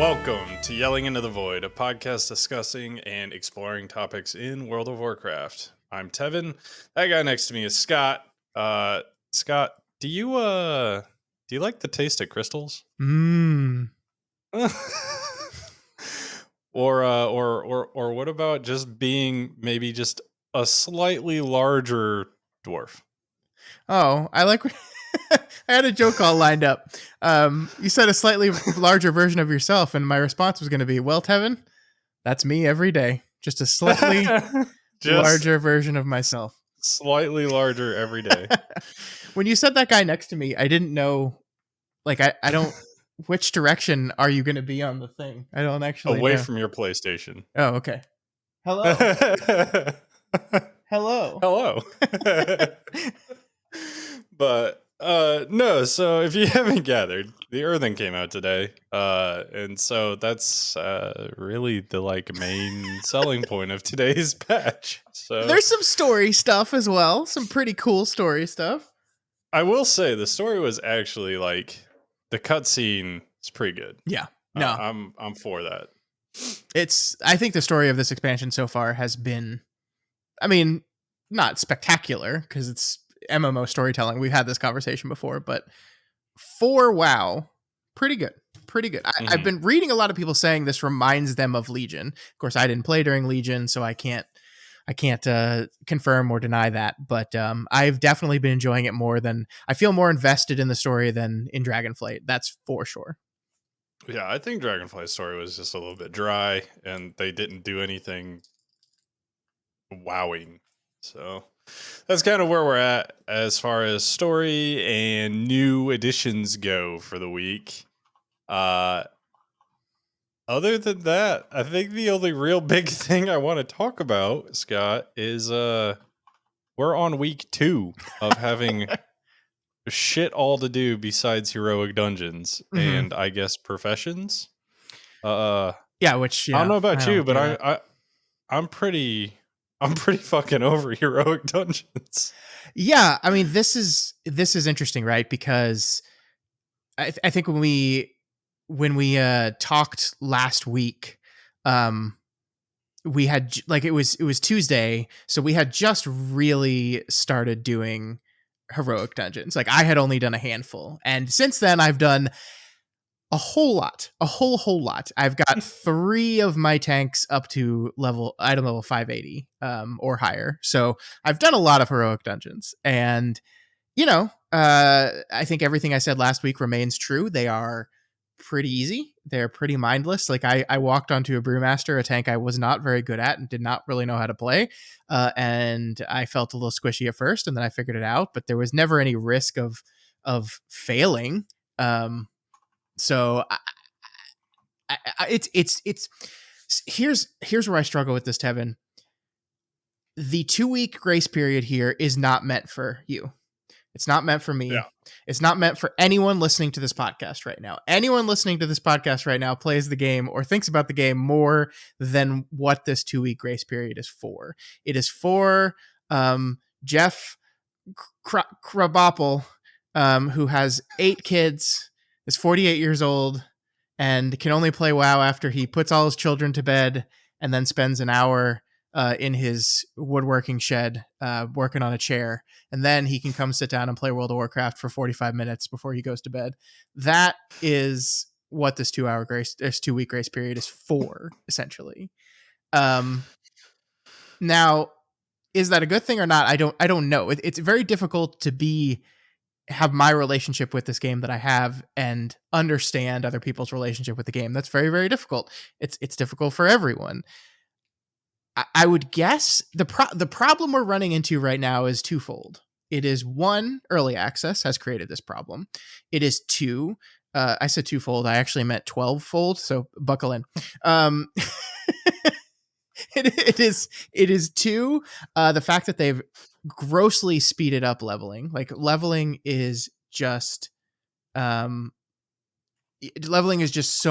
Welcome to Yelling Into the Void, a podcast discussing and exploring topics in World of Warcraft. I'm Tevin. That guy next to me is Scott. Scott, do you like the taste of crystals? or what about just being maybe just a slightly larger dwarf? Oh, I like. I had a joke all lined up. You said a slightly larger version of yourself, and my response was going to be, "Well, Tevin, that's me every day. Just a slightly larger version of myself. Slightly larger every day." When you said that guy next to me, I didn't know. Like, I don't. Which direction are you going to be on the thing? I don't actually away know. from your PlayStation. Oh, okay. Hello. Hello. But no, so if you haven't gathered, the Earthen came out today, and so that's really the main selling point of today's patch. So there's some story stuff as well, some pretty cool story stuff. I will say the story was actually the cutscene is pretty good. Yeah, no, I'm for that. I think the story of this expansion so far has been, I mean, not spectacular because it's MMO storytelling. We've had this conversation before, but for WoW, pretty good. I've been reading a lot of people saying this reminds them of Legion. Of course, I didn't play during Legion, so I can't confirm or deny that. But I've definitely been enjoying it more than I feel more invested in the story than in Dragonflight. That's for sure. Yeah, I think Dragonflight's story was just a little bit dry, and they didn't do anything wowing. So that's kind of where we're at as far as story and new additions go for the week. Other than that, I think the only real big thing I want to talk about, Scott, is we're on week 2 of having shit all to do besides heroic dungeons and I guess professions. Yeah, which I don't know about you, but I'm pretty fucking over heroic dungeons. Yeah, I mean this is interesting, right? Because I think when we talked last week, we had it was Tuesday, so we had just really started doing heroic dungeons. Like I had only done a handful, and since then I've done a whole lot. I've got 3 of my tanks up to item level 580 or higher. So I've done a lot of heroic dungeons, and I think everything I said last week remains true. They are pretty easy. They're pretty mindless. Like I walked onto a Brewmaster, a tank I was not very good at and did not really know how to play. And I felt a little squishy at first, and then I figured it out, but there was never any risk of failing. So it's here's where I struggle with this, Tevin. The 2-week grace period here is not meant for you. It's not meant for me. Yeah. It's not meant for anyone listening to this podcast right now. Anyone listening to this podcast right now plays the game or thinks about the game more than what this 2-week grace period is for. It is for Jeff Krabappel, who has 8 kids, is 48 years old, and can only play WoW after he puts all his children to bed and then spends an hour in his woodworking shed working on a chair, and then he can come sit down and play World of Warcraft for 45 minutes before he goes to bed. That is what this 2-week grace period is for, essentially. Now, is that a good thing or not? I don't know. It's very difficult to have my relationship with this game that I have and understand other people's relationship with the game. That's very, very difficult. It's difficult for everyone. I would guess the problem we're running into right now is twofold. It is 1, early access has created this problem. It is 2, I said twofold. I actually meant 12-fold. So buckle in. It is 2, the fact that they've grossly speeded up leveling. Like leveling is just so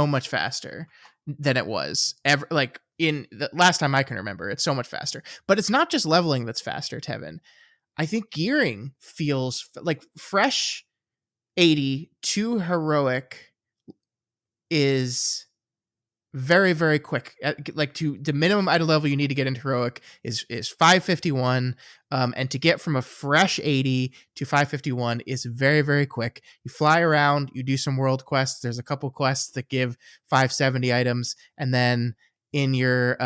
much faster than it was ever. Like in the last time I can remember, it's so much faster. But it's not just leveling that's faster, Tevin. I think gearing feels like fresh 80 to heroic is very, very quick. Like to the minimum item level you need to get into heroic is 551, and to get from a fresh 80 to 551 is very, very quick. You fly around, you do some world quests. There's a couple quests that give 570 items, and then in your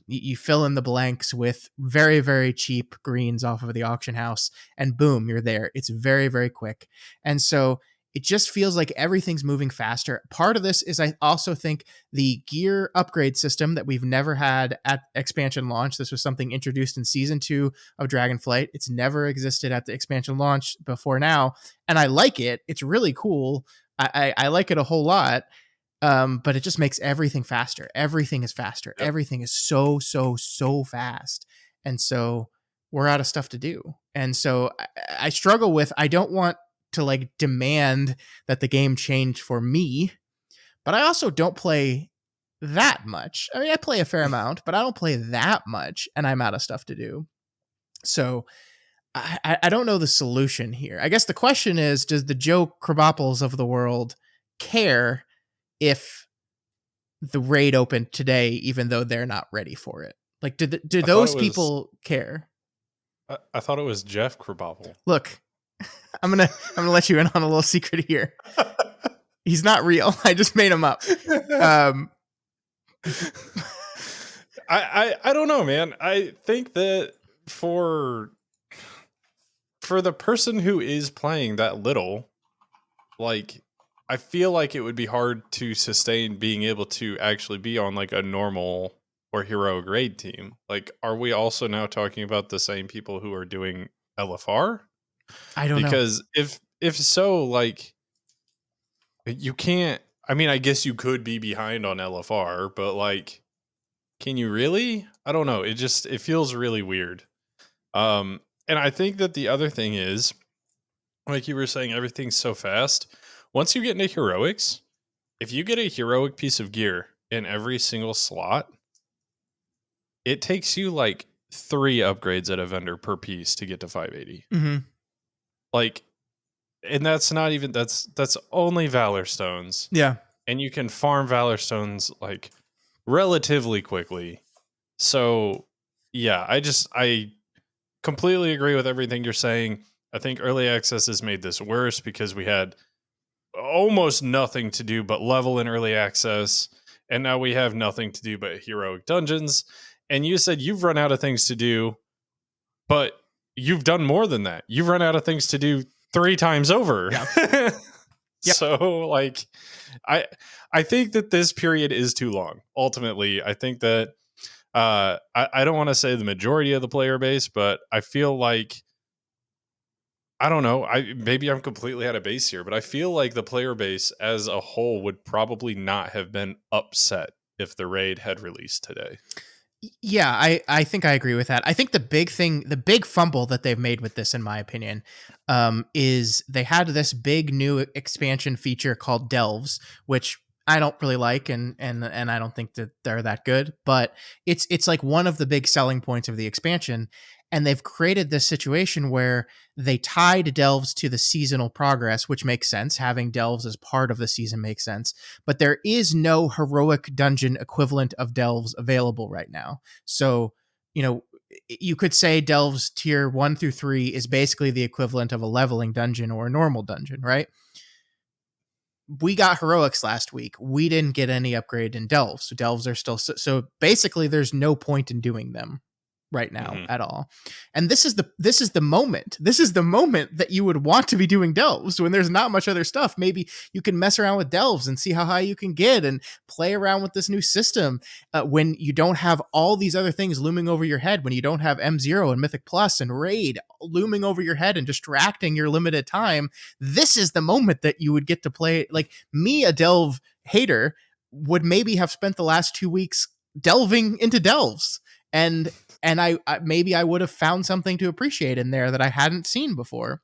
you fill in the blanks with very, very cheap greens off of the auction house, and boom, you're there. It's very, very quick. And so it just feels like everything's moving faster. Part of this is, I also think, the gear upgrade system that we've never had at expansion launch. This was something introduced in season 2 of Dragonflight. It's never existed at the expansion launch before now, and I like it. It's really cool. I like it a whole lot. But it just makes everything faster. Everything is faster. Yep. Everything is so fast. And so we're out of stuff to do. And so I struggle with, I don't want to like demand that the game change for me, but I also don't play that much. I mean, I play a fair amount, but I don't play that much, and I'm out of stuff to do. So I don't know the solution here. I guess the question is, does the Joe Krabappels of the world care if the raid opened today, even though they're not ready for it? Like, do those people care? I thought it was Jeff Krabappel. Look, I'm gonna let you in on a little secret here. He's not real. I just made him up. I don't know, man. I think that for the person who is playing that little, like, I feel like it would be hard to sustain being able to actually be on like a normal or heroic raid team. Like, are we also now talking about the same people who are doing LFR? I don't know. Because if so, like, you can't. I mean, I guess you could be behind on LFR, but like, can you really? I don't know. It feels really weird. And I think that the other thing is, like you were saying, everything's so fast. Once you get into heroics, if you get a heroic piece of gear in every single slot, it takes you like 3 upgrades at a vendor per piece to get to 580. Mm-hmm. Like, and that's not even, that's only Valor Stones. Yeah. And you can farm Valor Stones like relatively quickly. So yeah, I completely agree with everything you're saying. I think early access has made this worse because we had almost nothing to do but level in early access, and now we have nothing to do but heroic dungeons. And you said you've run out of things to do, but you've done more than that. You've run out of things to do 3 times over. Yeah. Yep. So like, I think that this period is too long. Ultimately, I think that I don't want to say the majority of the player base, but I feel like, I don't know, maybe I'm completely out of base here, but I feel like the player base as a whole would probably not have been upset if the raid had released today. Yeah, I think I agree with that. I think the big fumble that they've made with this, in my opinion, is they had this big new expansion feature called Delves, which I don't really like, and I don't think that they're that good, but it's like one of the big selling points of the expansion. And they've created this situation where they tied delves to the seasonal progress, which makes sense. Having delves as part of the season makes sense. But there is no heroic dungeon equivalent of delves available right now. So, you could say delves tier 1 through 3 is basically the equivalent of a leveling dungeon or a normal dungeon, right? We got heroics last week. We didn't get any upgrade in delves. So delves are still, so basically there's no point in doing them right now at all. And this is the moment. This is the moment that you would want to be doing delves when there's not much other stuff. Maybe you can mess around with delves and see how high you can get and play around with this new system when you don't have all these other things looming over your head, when you don't have M0 and Mythic Plus and Raid looming over your head and distracting your limited time. This is the moment that you would get to play. Like me, a delve hater, would maybe have spent the last 2 weeks delving into delves. And I maybe I would have found something to appreciate in there that I hadn't seen before.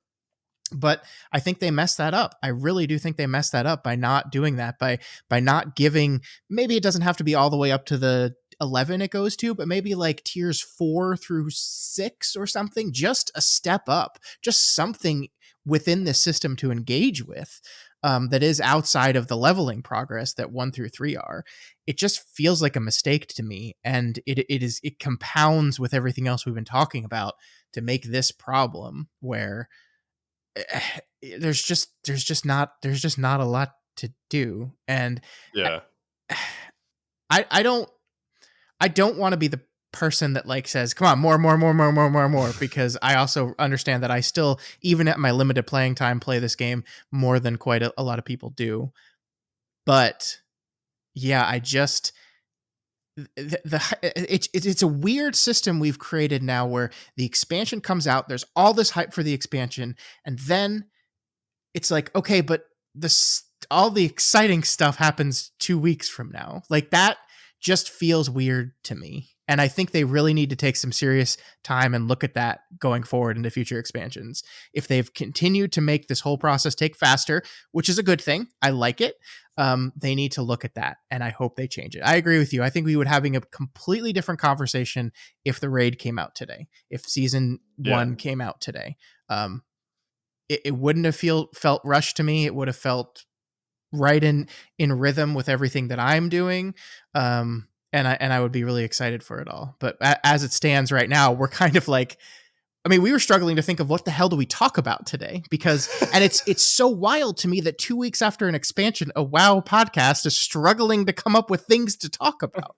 But I think they messed that up. I really do think they messed that up by not doing that, by not giving, maybe it doesn't have to be all the way up to the 11 it goes to, but maybe like tiers 4 through 6 or something, just a step up, just something within the system to engage with. that is outside of the leveling progress that 1 through 3 are. It just feels like a mistake to me, and it compounds with everything else we've been talking about to make this problem where there's just not a lot to do. And Yeah. I don't want to be the person that like says, come on, more, because I also understand that I still, even at my limited playing time, play this game more than quite a lot of people do. But yeah, I just it's a weird system we've created now where the expansion comes out, there's all this hype for the expansion, and then it's like, okay, but this all the exciting stuff happens 2 weeks from now. Like, that just feels weird to me. And I think they really need to take some serious time and look at that going forward into future expansions. If they've continued to make this whole process take faster, which is a good thing, I like it. They need to look at that, and I hope they change it. I agree with you. I think we would having a completely different conversation if the raid came out today, if season 1 came out today. It wouldn't have felt rushed to me. It would have felt right in rhythm with everything that I'm doing. And I would be really excited for it all. But as it stands right now, we're kind of like, I mean, we were struggling to think of what the hell do we talk about today, because, and it's so wild to me that 2 weeks after an expansion, a WoW podcast is struggling to come up with things to talk about.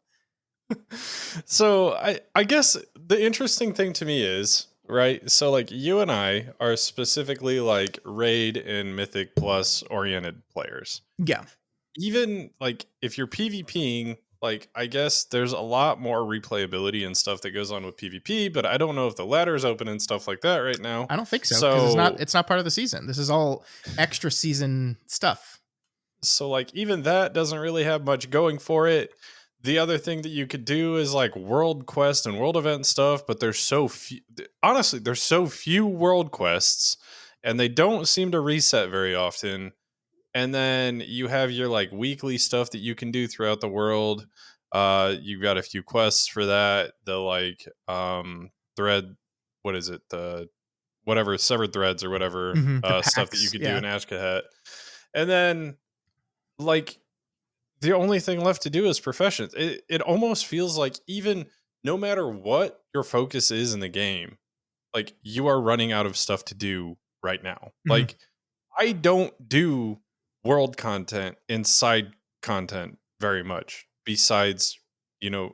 So I guess the interesting thing to me is, right, so like you and I are specifically like raid and mythic plus oriented players. Yeah. Even like if you're PvPing, like I guess there's a lot more replayability and stuff that goes on with PvP, but I don't know if the ladder is open and stuff like that right now. I don't think so, because it's not part of the season. This is all extra season stuff. So like even that doesn't really have much going for it. The other thing that you could do is like world quest and world event stuff, but there's so few. Honestly, there's so few world quests, and they don't seem to reset very often. And then you have your like weekly stuff that you can do throughout the world. You've got a few quests for that. The like thread, what is it? The whatever severed threads or whatever stuff that you could do in Ashkahet. And then like the only thing left to do is professions. It almost feels like even no matter what your focus is in the game, like you are running out of stuff to do right now. Mm-hmm. Like I don't do world content and side content very much. Besides,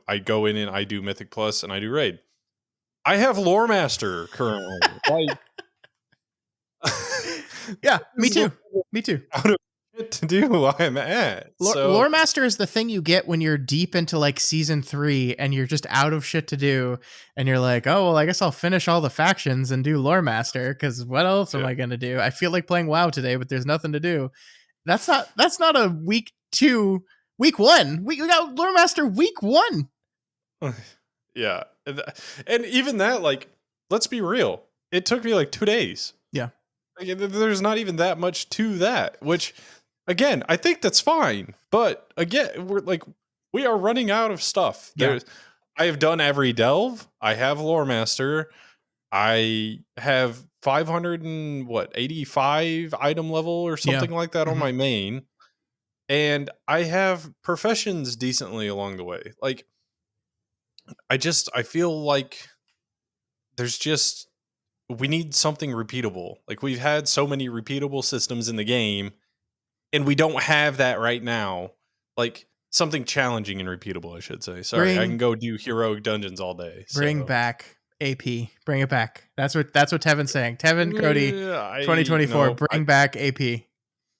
I go in and I do Mythic Plus and I do Raid. I have Lore Master currently. Like, yeah, me too. Me too. Out of to do while I'm at. Lore Master is the thing you get when you're deep into like season 3 and you're just out of shit to do, and you're like, oh well, I guess I'll finish all the factions and do Lore Master, because what else am I gonna do? I feel like playing WoW today, but there's nothing to do. That's not a week 1. We got Lore Master week 1. Yeah, and even that, like, let's be real, it took me like 2 days. Yeah, like, there's not even that much to that, which. Again, I think that's fine, but again, we are running out of stuff. Yeah. I have done every delve. I have Lore Master. I have 585 item level or something like that on my main, and I have professions decently along the way. Like, I feel like we need something repeatable. Like, we've had so many repeatable systems in the game, and we don't have that right now. Like something challenging and repeatable, I should say. Sorry, I can go do heroic dungeons all day. Bring back AP. Bring it back. That's what Tevin's saying. Tevin, Cody, 2024. Bring back AP.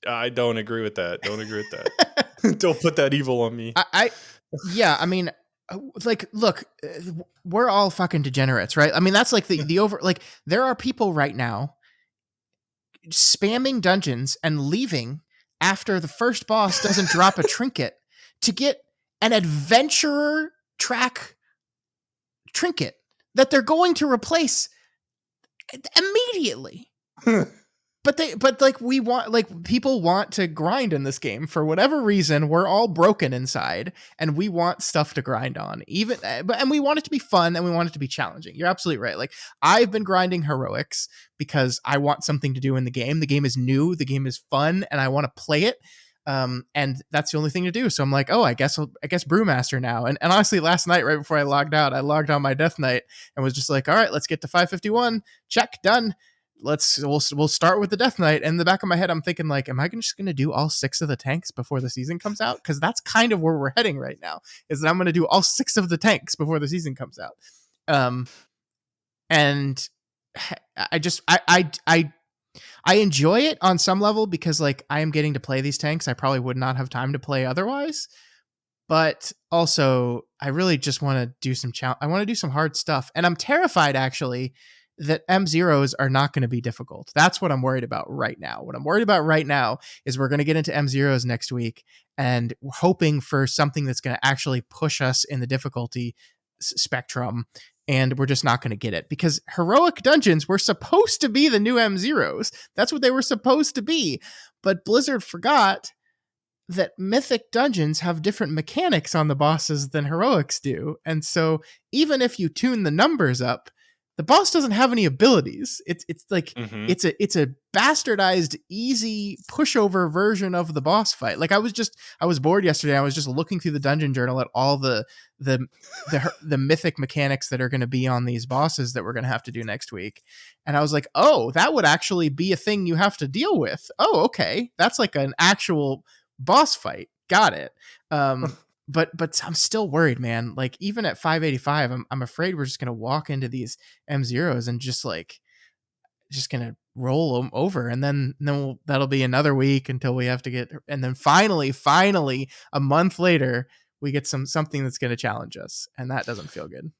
I don't agree with that. Don't put that evil on me. I mean, like, look, we're all fucking degenerates, right? I mean, that's like the over. Like, there are people right now spamming dungeons and leaving after the first boss doesn't drop a trinket to get an adventurer track trinket that they're going to replace immediately. but like we want, like people want to grind in this game for whatever reason. We're all broken inside, and we want stuff to grind on. And we want it to be fun, and we want it to be challenging. You're absolutely right. Like I've been grinding heroics because I want something to do in the game. The game is new, the game is fun, and I want to play it. And that's the only thing to do. So I'm like, oh, I guess Brewmaster now. And honestly, last night, right before I logged out, I logged on my Death Knight and was just like, all right, let's get to 551. Check, done. We'll start with the Death Knight. And in the back of my head, I'm thinking like, am I just going to do all 6 of the tanks before the season comes out? Because that's kind of where we're heading right now. Is that I'm going to do all 6 of the tanks before the season comes out. And I enjoy it on some level because like I am getting to play these tanks I probably would not have time to play otherwise. But also, I really just want to do some I want to do some hard stuff, and I'm terrified actually that M0s are not going to be difficult. That's what I'm worried about right now. What I'm worried about right now is we're going to get into M0s next week, and we're hoping for something that's going to actually push us in the difficulty spectrum, and we're just not going to get it because heroic dungeons were supposed to be the new M0s. That's what they were supposed to be, but Blizzard forgot that mythic dungeons have different mechanics on the bosses than heroics do. And so even if you tune the numbers up, the boss doesn't have any abilities. It's like Mm-hmm. it's a bastardized, easy pushover version of the boss fight. Like I was bored yesterday. I was just looking through the dungeon journal at all the mythic mechanics that are going to be on these bosses that we're going to have to do next week. And I was like, oh, that would actually be a thing you have to deal with. Oh, okay, that's like an actual boss fight. Got it. But I'm still worried, man. Like even at 585, I'm afraid we're just gonna walk into these M0s and just gonna roll them over, and then that'll be another week until we have to get, and then finally a month later we get something that's gonna challenge us, and that doesn't feel good.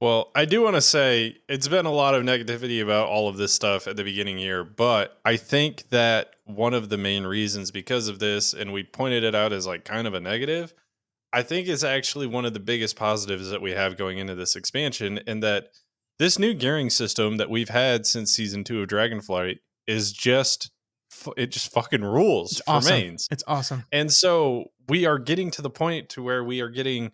Well, I do want to say it's been a lot of negativity about all of this stuff at the beginning here, but I think that one of the main reasons because of this, and we pointed it out as like kind of a negative, I think is actually one of the biggest positives that we have going into this expansion, and that this new gearing system that we've had since season 2 of Dragonflight is just it just fucking rules It's for awesome. mains. It's awesome. And so we are getting to the point to where we are getting,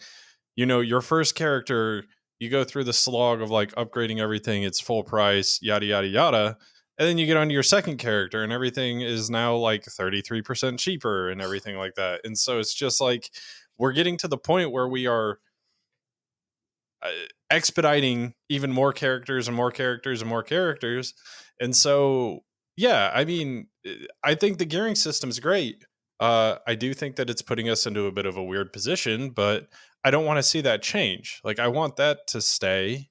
your first character, you go through the slog of like upgrading everything, it's full price, yada yada yada. And then you get onto your second character and everything is now like 33% cheaper and everything like that. And so it's just like we're getting to the point where we are expediting even more characters and more characters and more characters. And so, yeah, I mean, I think the gearing system's great. I do think that it's putting us into a bit of a weird position, but I don't want to see that change. Like, I want that to stay.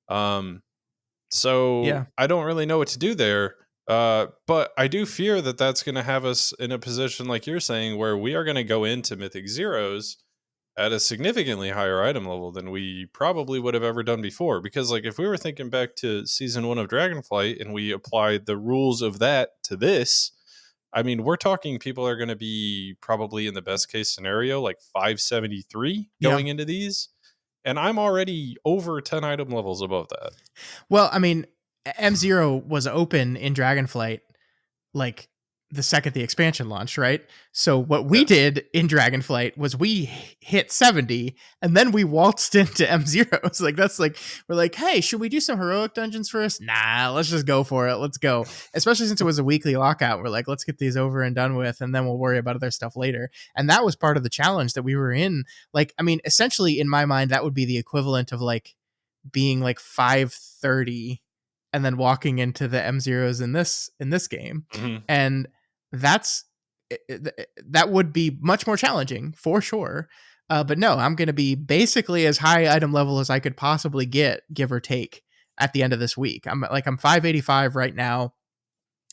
So Yeah. I don't really know what to do there. But I do fear that that's going to have us in a position, like you're saying, where we are going to go into Mythic Zeros at a significantly higher item level than we probably would have ever done before. Because, like, if we were thinking back to season 1 of Dragonflight and we applied the rules of that to this, I mean, we're talking people are going to be probably in the best case scenario, like 573 going into these. And I'm already over 10 item levels above that. Well, I mean, M0 was open in Dragonflight like the second the expansion launched, right? So what we did in Dragonflight was we hit 70 and then we waltzed into M0s. Like that's like we're like, hey, should we do some heroic dungeons first? Nah, let's just go for it. Let's go. Especially since it was a weekly lockout. We're like, let's get these over and done with, and then we'll worry about other stuff later. And that was part of the challenge that we were in. Like, I mean, essentially in my mind, that would be the equivalent of like being like 530 and then walking into the M0s in this game. Mm-hmm. And that would be much more challenging for sure. But no, I'm going to be basically as high item level as I could possibly get, give or take, at the end of this week. I'm 585 right now.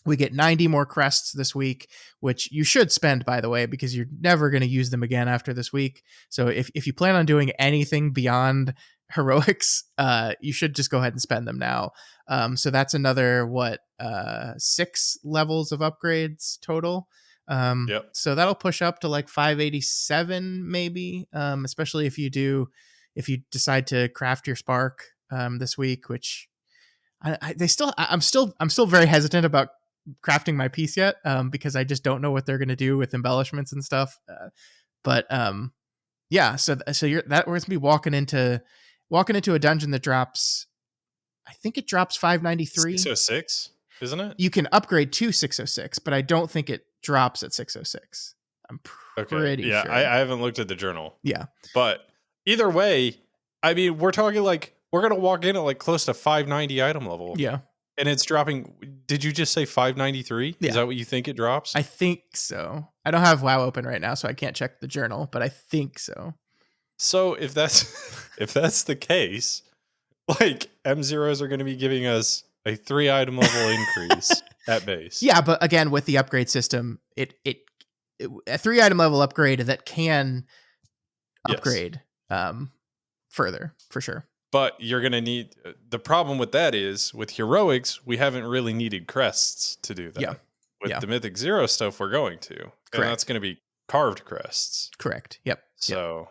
We get 90 more crests this week, which you should spend, by the way, because you're never going to use them again after this week. So if you plan on doing anything beyond heroics, you should just go ahead and spend them now. So that's another 6 levels of upgrades total. So that'll push up to like 587 maybe, especially if you decide to craft your spark this week, which I'm still very hesitant about crafting my piece yet, because I just don't know what they're going to do with embellishments and stuff. But yeah, so you're that we're going to be walking into a dungeon that drops. I think it drops 593. 606, isn't it? You can upgrade to 606, but I don't think it drops at 606. I'm Okay. pretty Yeah, sure. I haven't looked at the journal. Yeah. But either way, I mean, we're talking like we're going to walk in at like close to 590 item level. Yeah. And it's dropping. Did you just say 593? Yeah. Is that what you think it drops? I think so. I don't have WoW open right now, so I can't check the journal, but I think so. So if that's the case, like M0s are going to be giving us a 3 item level increase at base. Yeah, but again, with the upgrade system, it a 3 item level upgrade that can upgrade further for sure. But you're going to need the problem with that is with heroics, we haven't really needed crests to do that. Yeah. With the Mythic Zero stuff, we're going to. Correct. And that's going to be carved crests. Correct. Yep. So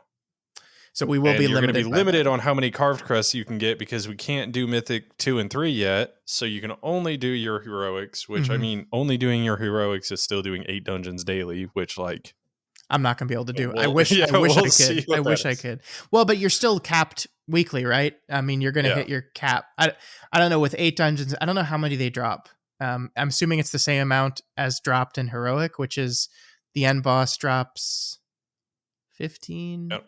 we will be you're limited. Going to be limited on how many carved crests you can get because we can't do Mythic 2 and 3 yet. So you can only do your heroics, which I mean, only doing your heroics is still doing 8 dungeons daily, which like I'm not going to be able to do. We'll, I wish I could. I wish I is. could. Well, but you're still capped weekly, right? I mean, you're going to hit your cap. I don't know with 8 dungeons. I don't know how many they drop. I'm assuming it's the same amount as dropped in heroic, which is the end boss drops 15. Yep.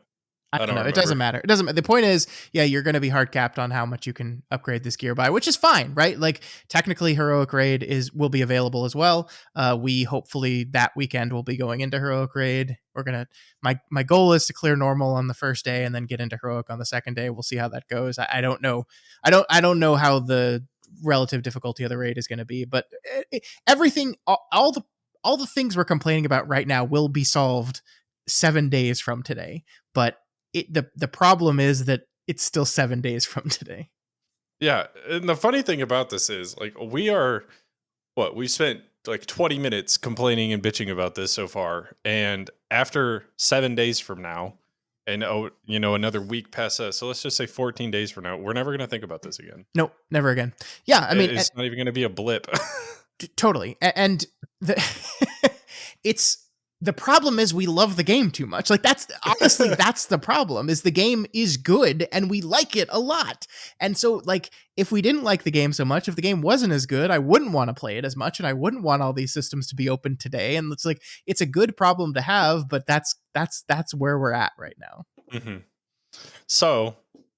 I don't know. Remember. It doesn't matter. It doesn't. The point is, yeah, you're going to be hard capped on how much you can upgrade this gear by, which is fine, right? Like technically, heroic raid will be available as well. We hopefully that weekend will be going into heroic raid. We're gonna. My goal is to clear normal on the first day and then get into heroic on the second day. We'll see how that goes. I don't know. I don't know how the relative difficulty of the raid is going to be, but everything, all the things we're complaining about right now will be solved 7 days from today. But the problem is that it's still 7 days from today. Yeah, and the funny thing about this is like we spent like 20 minutes complaining and bitching about this so far, and after 7 days from now, and another week past that, so let's just say 14 days from now, we're never going to think about this again. Nope, never again. Yeah, I mean, it's not even going to be a blip. Totally, and it's. The problem is we love the game too much. Like that's the problem is the game is good and we like it a lot. And so like, if we didn't like the game so much, if the game wasn't as good, I wouldn't want to play it as much. And I wouldn't want all these systems to be open today. And it's like, it's a good problem to have, but that's where we're at right now. Mm-hmm. So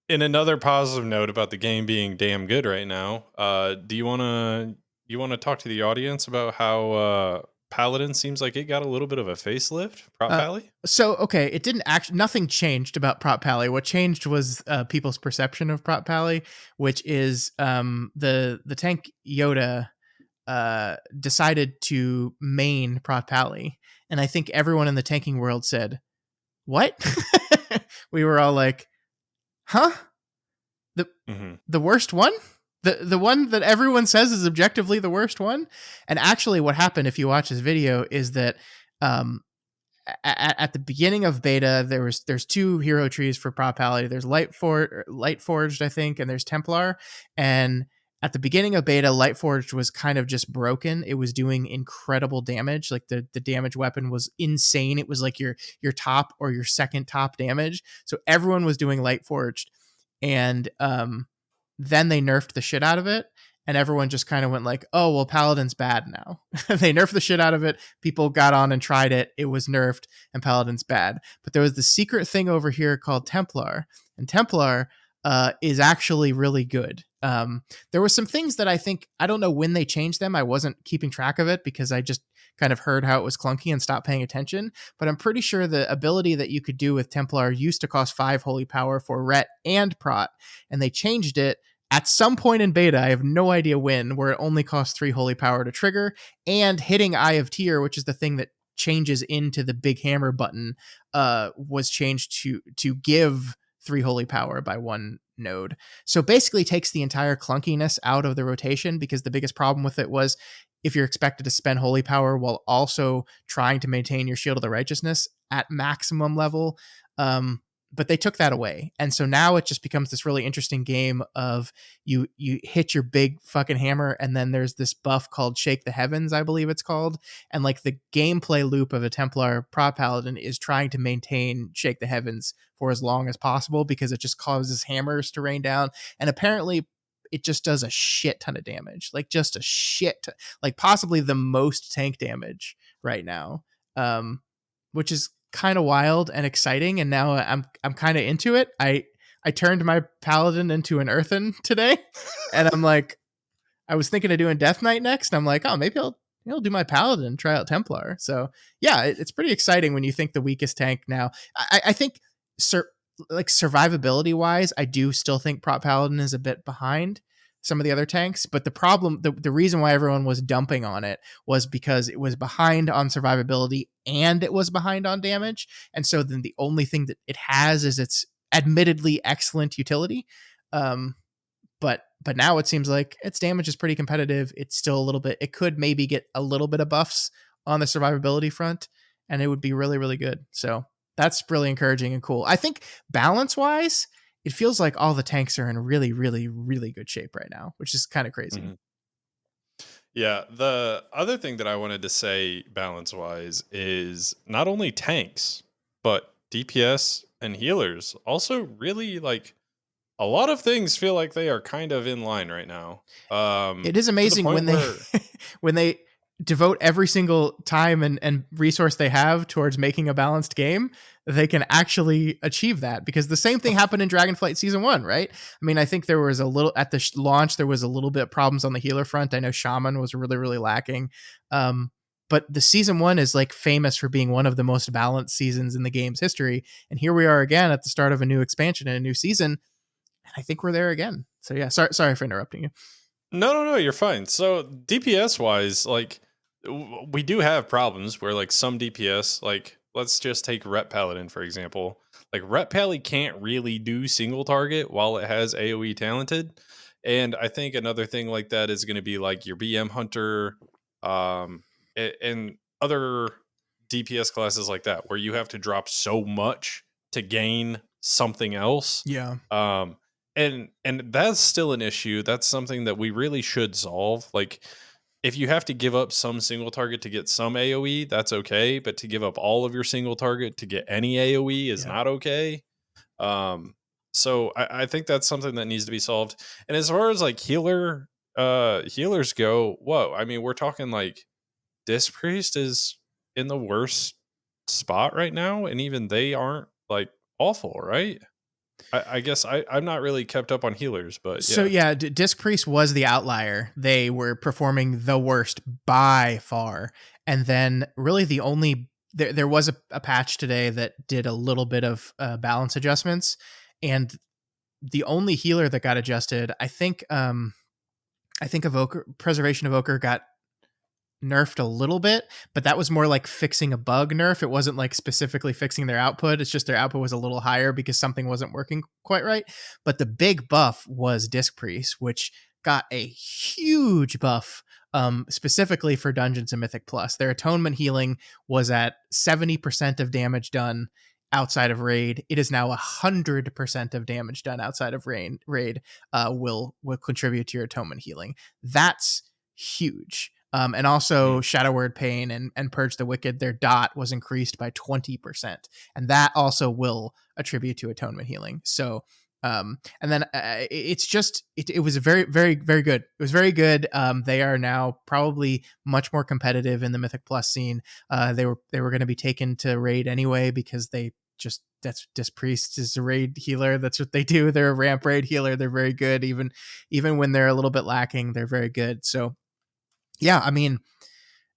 in another positive note about the game being damn good right now, do you want to talk to the audience about how, Paladin seems like it got a little bit of a facelift. Prot Pally? So, okay, it didn't actually, nothing changed about Prot Pally. What changed was people's perception of Prot Pally, which is the tank Yoda decided to main Prot Pally. And I think everyone in the tanking world said, what? We were all like, huh? The worst one? The one that everyone says is objectively the worst one. And actually what happened, if you watch this video, is that at the beginning of beta, there's 2 hero trees for Prot Pally. There's Light Forged, I think, and there's Templar. And at the beginning of beta, Light Forged was kind of just broken. It was doing incredible damage. Like the damage weapon was insane. It was like your top or your second top damage. So everyone was doing Light Forged. And then they nerfed the shit out of it, and everyone just kind of went like, oh, well, Paladin's bad now. They nerfed the shit out of it. People got on and tried it. It was nerfed, and Paladin's bad. But there was the secret thing over here called Templar, and Templar is actually really good. There were some things that I don't know when they changed them. I wasn't keeping track of it because I just kind of heard how it was clunky and stopped paying attention. But I'm pretty sure the ability that you could do with Templar used to cost 5 holy power for Ret and Prot, and they changed it at some point in beta, I have no idea when, where it only costs 3 holy power to trigger, and hitting Eye of Tyr, which is the thing that changes into the big hammer button, was changed to give 3 holy power by 1 node. So basically takes the entire clunkiness out of the rotation, because the biggest problem with it was if you're expected to spend holy power while also trying to maintain your Shield of the Righteousness at maximum level, But they took that away, and so now it just becomes this really interesting game of you hit your big fucking hammer, and then there's this buff called Shake the Heavens, I believe it's called, and like the gameplay loop of a Templar Prot Paladin is trying to maintain Shake the Heavens for as long as possible because it just causes hammers to rain down, and apparently it just does a shit ton of damage, like just a like possibly the most tank damage right now, which is kind of wild and exciting. And now I'm kind of into it. I turned my paladin into an Earthen today, and I'm like, I was thinking of doing Death Knight next. And I'm like, oh, maybe I'll do my paladin and try out Templar. So yeah, it's pretty exciting when you think the weakest tank now. I think like survivability wise, I do still think Prot Paladin is a bit behind some of the other tanks, but the reason why everyone was dumping on it was because it was behind on survivability and it was behind on damage. And so then the only thing that it has is its admittedly excellent utility. But now it seems like its damage is pretty competitive. It's still a little bit, it could maybe get a little bit of buffs on the survivability front, and it would be really, really good. So that's really encouraging and cool. I think balance wise, it feels like all the tanks are in really, really, really good shape right now, which is kind of crazy. Mm-hmm. Yeah, the other thing that I wanted to say balance-wise is not only tanks, but DPS and healers also really like a lot of things feel like they are kind of in line right now. It is amazing when they when they devote every single time and resource they have towards making a balanced game, they can actually achieve that, because the same thing happened in Dragonflight Season 1, right? I mean, I think there was a little at the launch, there was a little bit of problems on the healer front. I know Shaman was really, really lacking. But the Season 1 is like famous for being one of the most balanced seasons in the game's history. And here we are again at the start of a new expansion and a new season. And I think we're there again. So yeah, sorry for interrupting you. No, you're fine. So DPS wise, like we do have problems where like some DPS, like let's just take Rep Paladin for example. Like Rep Pally can't really do single target while it has AoE talented. And I think another thing like that is going to be like your BM Hunter, and other DPS classes like that, where you have to drop so much to gain something else. Yeah. And that's still an issue. That's something that we really should solve. Like, if you have to give up some single target to get some AoE, that's okay. But to give up all of your single target to get any AoE is not okay. So I think that's something that needs to be solved. And as far as like healers go, whoa, I mean, we're talking like Disc Priest is in the worst spot right now, and even they aren't like awful, right? I guess I'm not really kept up on healers, but yeah. So yeah, Disc Priest was the outlier. They were performing the worst by far. And then really the only, there was a patch today that did a little bit of balance adjustments. And the only healer that got adjusted, I think Preservation Evoker got nerfed a little bit, but that was more like fixing a bug nerf. It wasn't like specifically fixing their output. It's just their output was a little higher because something wasn't working quite right. But the big buff was Disc Priest, which got a huge buff specifically for Dungeons and Mythic Plus. Their atonement healing was at 70% of damage done outside of raid. It is now 100% of damage done outside of raid will contribute to your atonement healing. That's huge. And also Shadow Word Pain and Purge the Wicked, their dot was increased by 20%. And that also will attribute to atonement healing. So, and then it's just, it was very, very, very good. It was very good. They are now probably much more competitive in the Mythic Plus scene. They were going to be taken to raid anyway, because that's Disc Priest is a raid healer. That's what they do. They're a ramp raid healer. They're very good. Even when they're a little bit lacking, they're very good. So, yeah, I mean,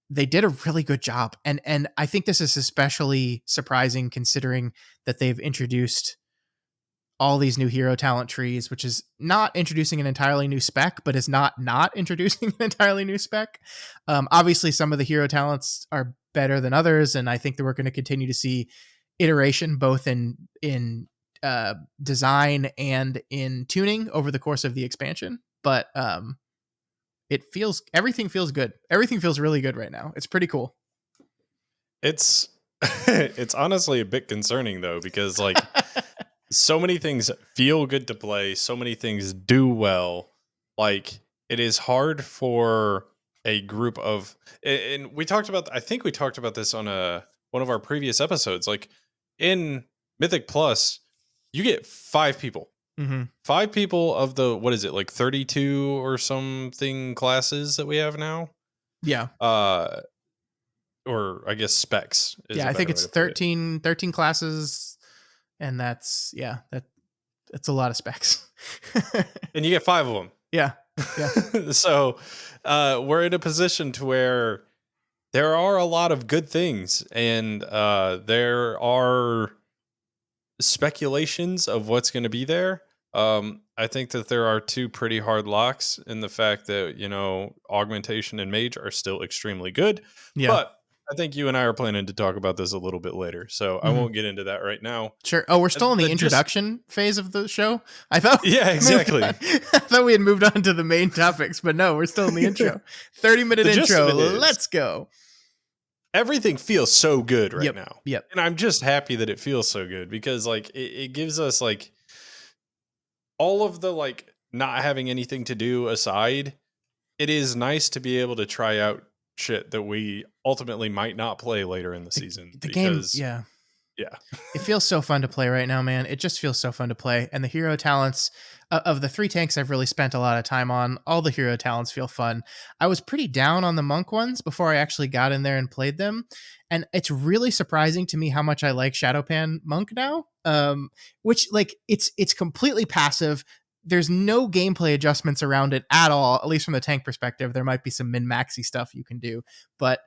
they did a really good job. And I think this is especially surprising considering that they've introduced all these new hero talent trees, which is not introducing an entirely new spec, but is not introducing an entirely new spec. Obviously, some of the hero talents are better than others, and I think that we're going to continue to see iteration both in design and in tuning over the course of the expansion. But everything feels good. Everything feels really good right now. It's pretty cool. It's it's honestly a bit concerning though, because like so many things feel good to play. So many things do well. Like, it is hard for a group of, and we talked about, I think we talked about this on one of our previous episodes. Like, in Mythic Plus, you get 5 people. Mm-hmm. 5 people of the, what is it, like 32 or something classes that we have now? Yeah. Or I guess specs is Yeah, a I think better way it's to put it. 13 classes, and that's a lot of specs. And you get 5 of them. Yeah. So we're in a position to where there are a lot of good things, and there are speculations of what's going to be there. I think that there are 2 pretty hard locks in the fact that, augmentation and mage are still extremely good. Yeah. But I think you and I are planning to talk about this a little bit later, so I won't get into that right now. Sure. Oh, we're still in the introduction phase of the show? I thought. Yeah, exactly. I thought we had moved on to the main topics, but no, we're still in the intro. 30-minute intro. Let's go. Everything feels so good right now. Yep. And I'm just happy that it feels so good because, like, it gives us, like, all of the, like, not having anything to do aside, it is nice to be able to try out shit that we ultimately might not play later in the season. The game, yeah. It feels so fun to play right now, man. It just feels so fun to play. And the hero talents, of the 3 tanks I've really spent a lot of time on, all the hero talents feel fun. I was pretty down on the monk ones before I actually got in there and played them. And it's really surprising to me how much I like Shadowpan Monk now. Which, like, it's completely passive. There's no gameplay adjustments around it at all, at least from the tank perspective. There might be some min-maxy stuff you can do, but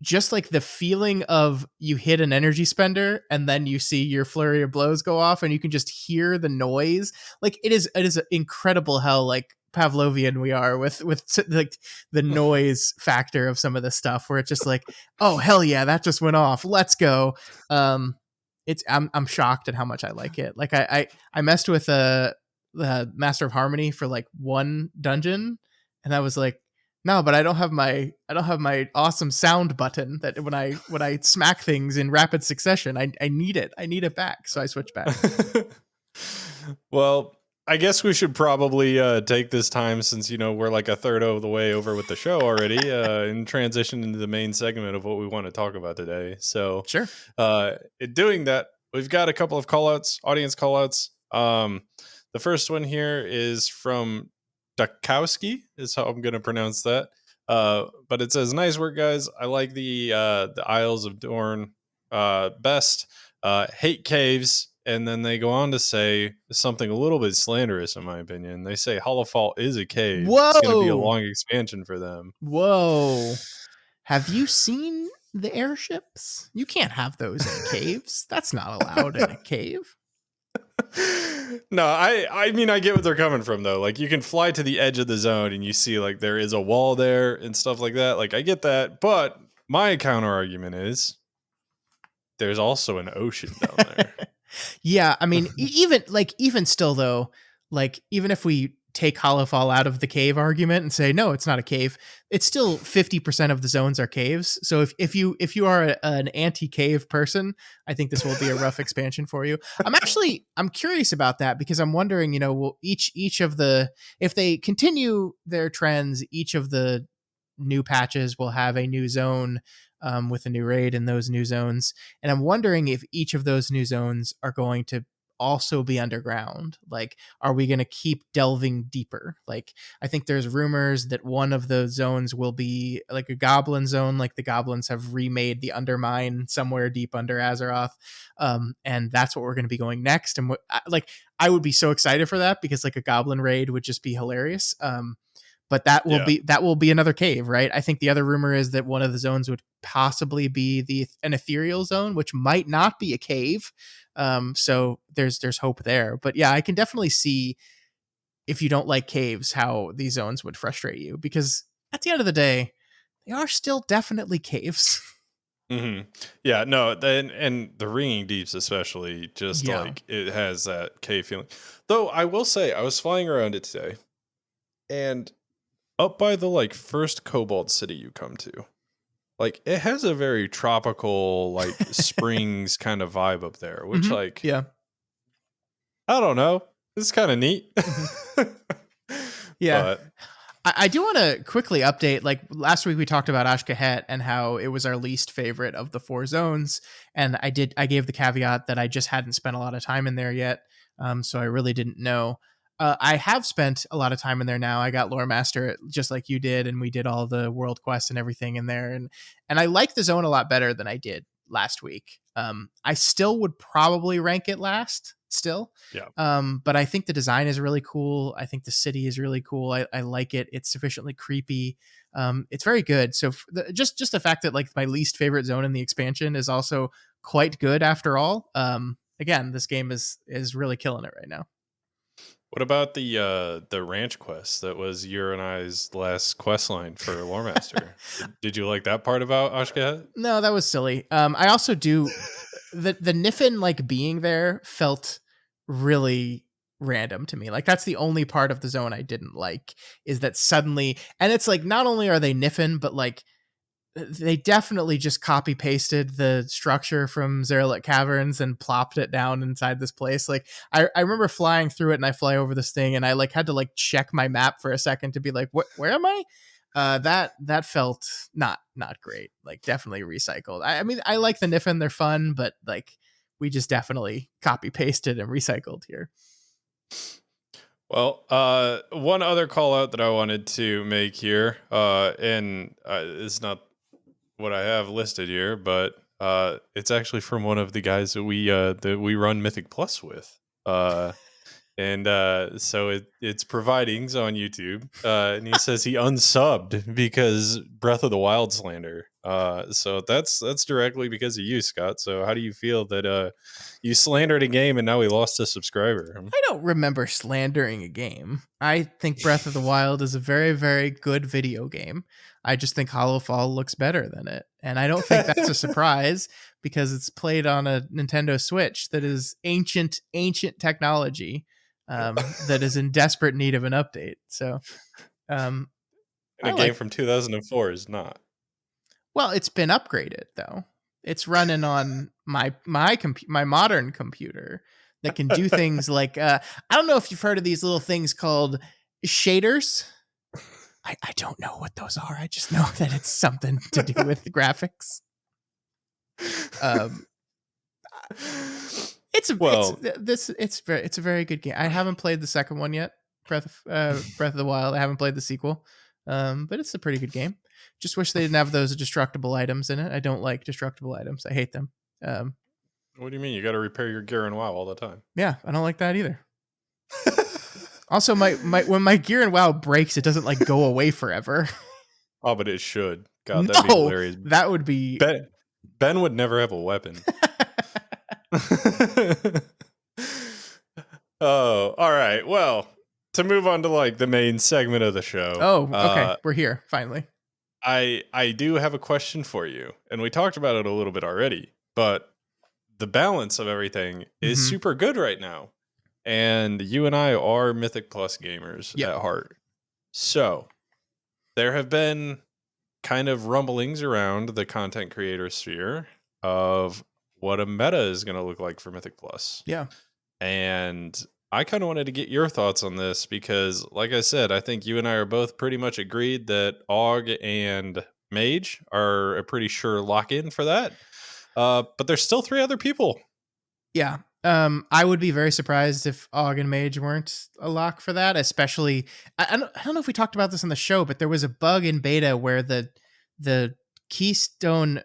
just like the feeling of you hit an energy spender and then you see your flurry of blows go off and you can just hear the noise. Like, it is incredible how, like, Pavlovian we are with like the noise factor of some of this stuff, where it's just like, oh hell yeah, that just went off, let's go. I'm shocked at how much I like it. Like, I messed with the Master of Harmony for like 1 dungeon, and I was like, no, but I don't have my awesome sound button that when I smack things in rapid succession, I need it back. So I switched back. Well, I guess we should probably take this time, since we're like a third of the way over with the show already, and transition into the main segment of what we want to talk about today. So sure. In doing that, we've got a couple of audience callouts. The first one here is from Dukowski, is how I'm going to pronounce that. But it says, "Nice work, guys. I like the Isles of Dorn best. Hate caves." And then they go on to say something a little bit slanderous, in my opinion. They say Hollowfall is a cave. Whoa! It's going to be a long expansion for them. Whoa. Have you seen the airships? You can't have those in caves. That's not allowed in a cave. No, I mean, I get what they're coming from, though. Like, you can fly to the edge of the zone and you see, like, there is a wall there and stuff like that. Like, I get that. But my counter argument is there's also an ocean down there. Yeah, I mean, even still though, like, even if we take Hollowfall out of the cave argument and say no, it's not a cave, it's still 50% of the zones are caves. So if you are an anti-cave person, I think this will be a rough expansion for you. I'm curious about that, because I'm wondering, will each of the, if they continue their trends, each of the new patches will have a new zone with a new raid in those new zones. And I'm wondering if each of those new zones are going to also be underground. Like, are we going to keep delving deeper? Like, I think there's rumors that one of the zones will be like a goblin zone. Like, the goblins have remade the Undermine somewhere deep under Azeroth. And that's what we're going to be going next. And I would be so excited for that, because like a goblin raid would just be hilarious. But that will be another cave, right? I think the other rumor is that one of the zones would possibly be an ethereal zone, which might not be a cave. So there's hope there. But yeah, I can definitely see, if you don't like caves, how these zones would frustrate you, because at the end of the day, they are still definitely caves. Mm-hmm. Yeah, no, and the Ringing Deeps especially, just like, it has that cave feeling. Though I will say, I was flying around it today, and up by the, like, first Cobalt City you come to, like, it has a very tropical, like, springs kind of vibe up there, which, like, yeah, I don't know. It's kind of neat. Yeah. But I do want to quickly update. Like last week, we talked about Ashkahet and how it was our least favorite of the 4 zones. And I gave the caveat that I just hadn't spent a lot of time in there yet. So I really didn't know. I have spent a lot of time in there now. I got Lore Master just like you did, and we did all the world quests and everything in there. And I like the zone a lot better than I did last week. I still would probably rank it last still. yeah. But I think the design is really cool. I think the city is really cool. I like it. It's sufficiently creepy. It's very good. So just the fact that like my least favorite zone in the expansion is also quite good after all. Again, this game is really killing it right now. What about the ranch quest that was your and I's last quest line for Lore Master? Did you like that part about Ashkahet? No, that was silly. I also do the Niffin like being there felt really random to me. Like that's the only part of the zone I didn't like is that suddenly, and it's like not only are they Niffin, but like they definitely just copy pasted the structure from Zerlet Caverns and plopped it down inside this place. Like I remember flying through it, and I fly over this thing, and I like had to like check my map for a second to be like, where am I? That felt not great. Like definitely recycled. I mean, I like the Niffin; they're fun, but like we just definitely copy pasted and recycled here. Well, one other call out that I wanted to make here, and it's not what I have listed here, but it's actually from one of the guys that we run Mythic Plus with. And so it's providings on YouTube, and he says he unsubbed because Breath of the Wild slander. So that's directly because of you, Scott. So how do you feel that you slandered a game and now we lost a subscriber? I don't remember slandering a game. I think Breath of the Wild is a very, very good video game. I just think Hollow Fall looks better than it. And I don't think that's a surprise because it's played on a Nintendo Switch that is ancient technology that is in desperate need of an update. So, And I a game like. from 2004 is not. Well, it's been upgraded though. It's running on my modern computer that can do things like I don't know if you've heard of these little things called shaders. I don't know what those are. I just know that it's something to do with the graphics. It's a very good game. I haven't played the second one yet, Breath of the Wild. I haven't played the sequel, but it's a pretty good game. Just wish they didn't have those destructible items in it. I don't like destructible items. I hate them. What do you mean? You got to repair your gear and WoW all the time. Yeah, I don't like that either. Also, my when my gear in WoW breaks, it doesn't like go away forever. Oh, but it should. God, that'd be hilarious. That would be. Ben would never have a weapon. Oh, all right. Well, to move on to like the main segment of the show. Oh, okay. We're here finally. I do have a question for you, and we talked about it a little bit already, but the balance of everything is super good right now. And you and I are Mythic Plus gamers at heart. So there have been kind of rumblings around the content creator sphere of what a meta is going to look like for Mythic Plus. Yeah. And I kind of wanted to get your thoughts on this because, like I said, I think you and I are both pretty much agreed that AUG and Mage are a pretty sure lock-in for that. But there's still 3 other people. Yeah. I would be very surprised if AUG and Mage weren't a lock for that, especially I don't know if we talked about this on the show, but there was a bug in beta where the keystone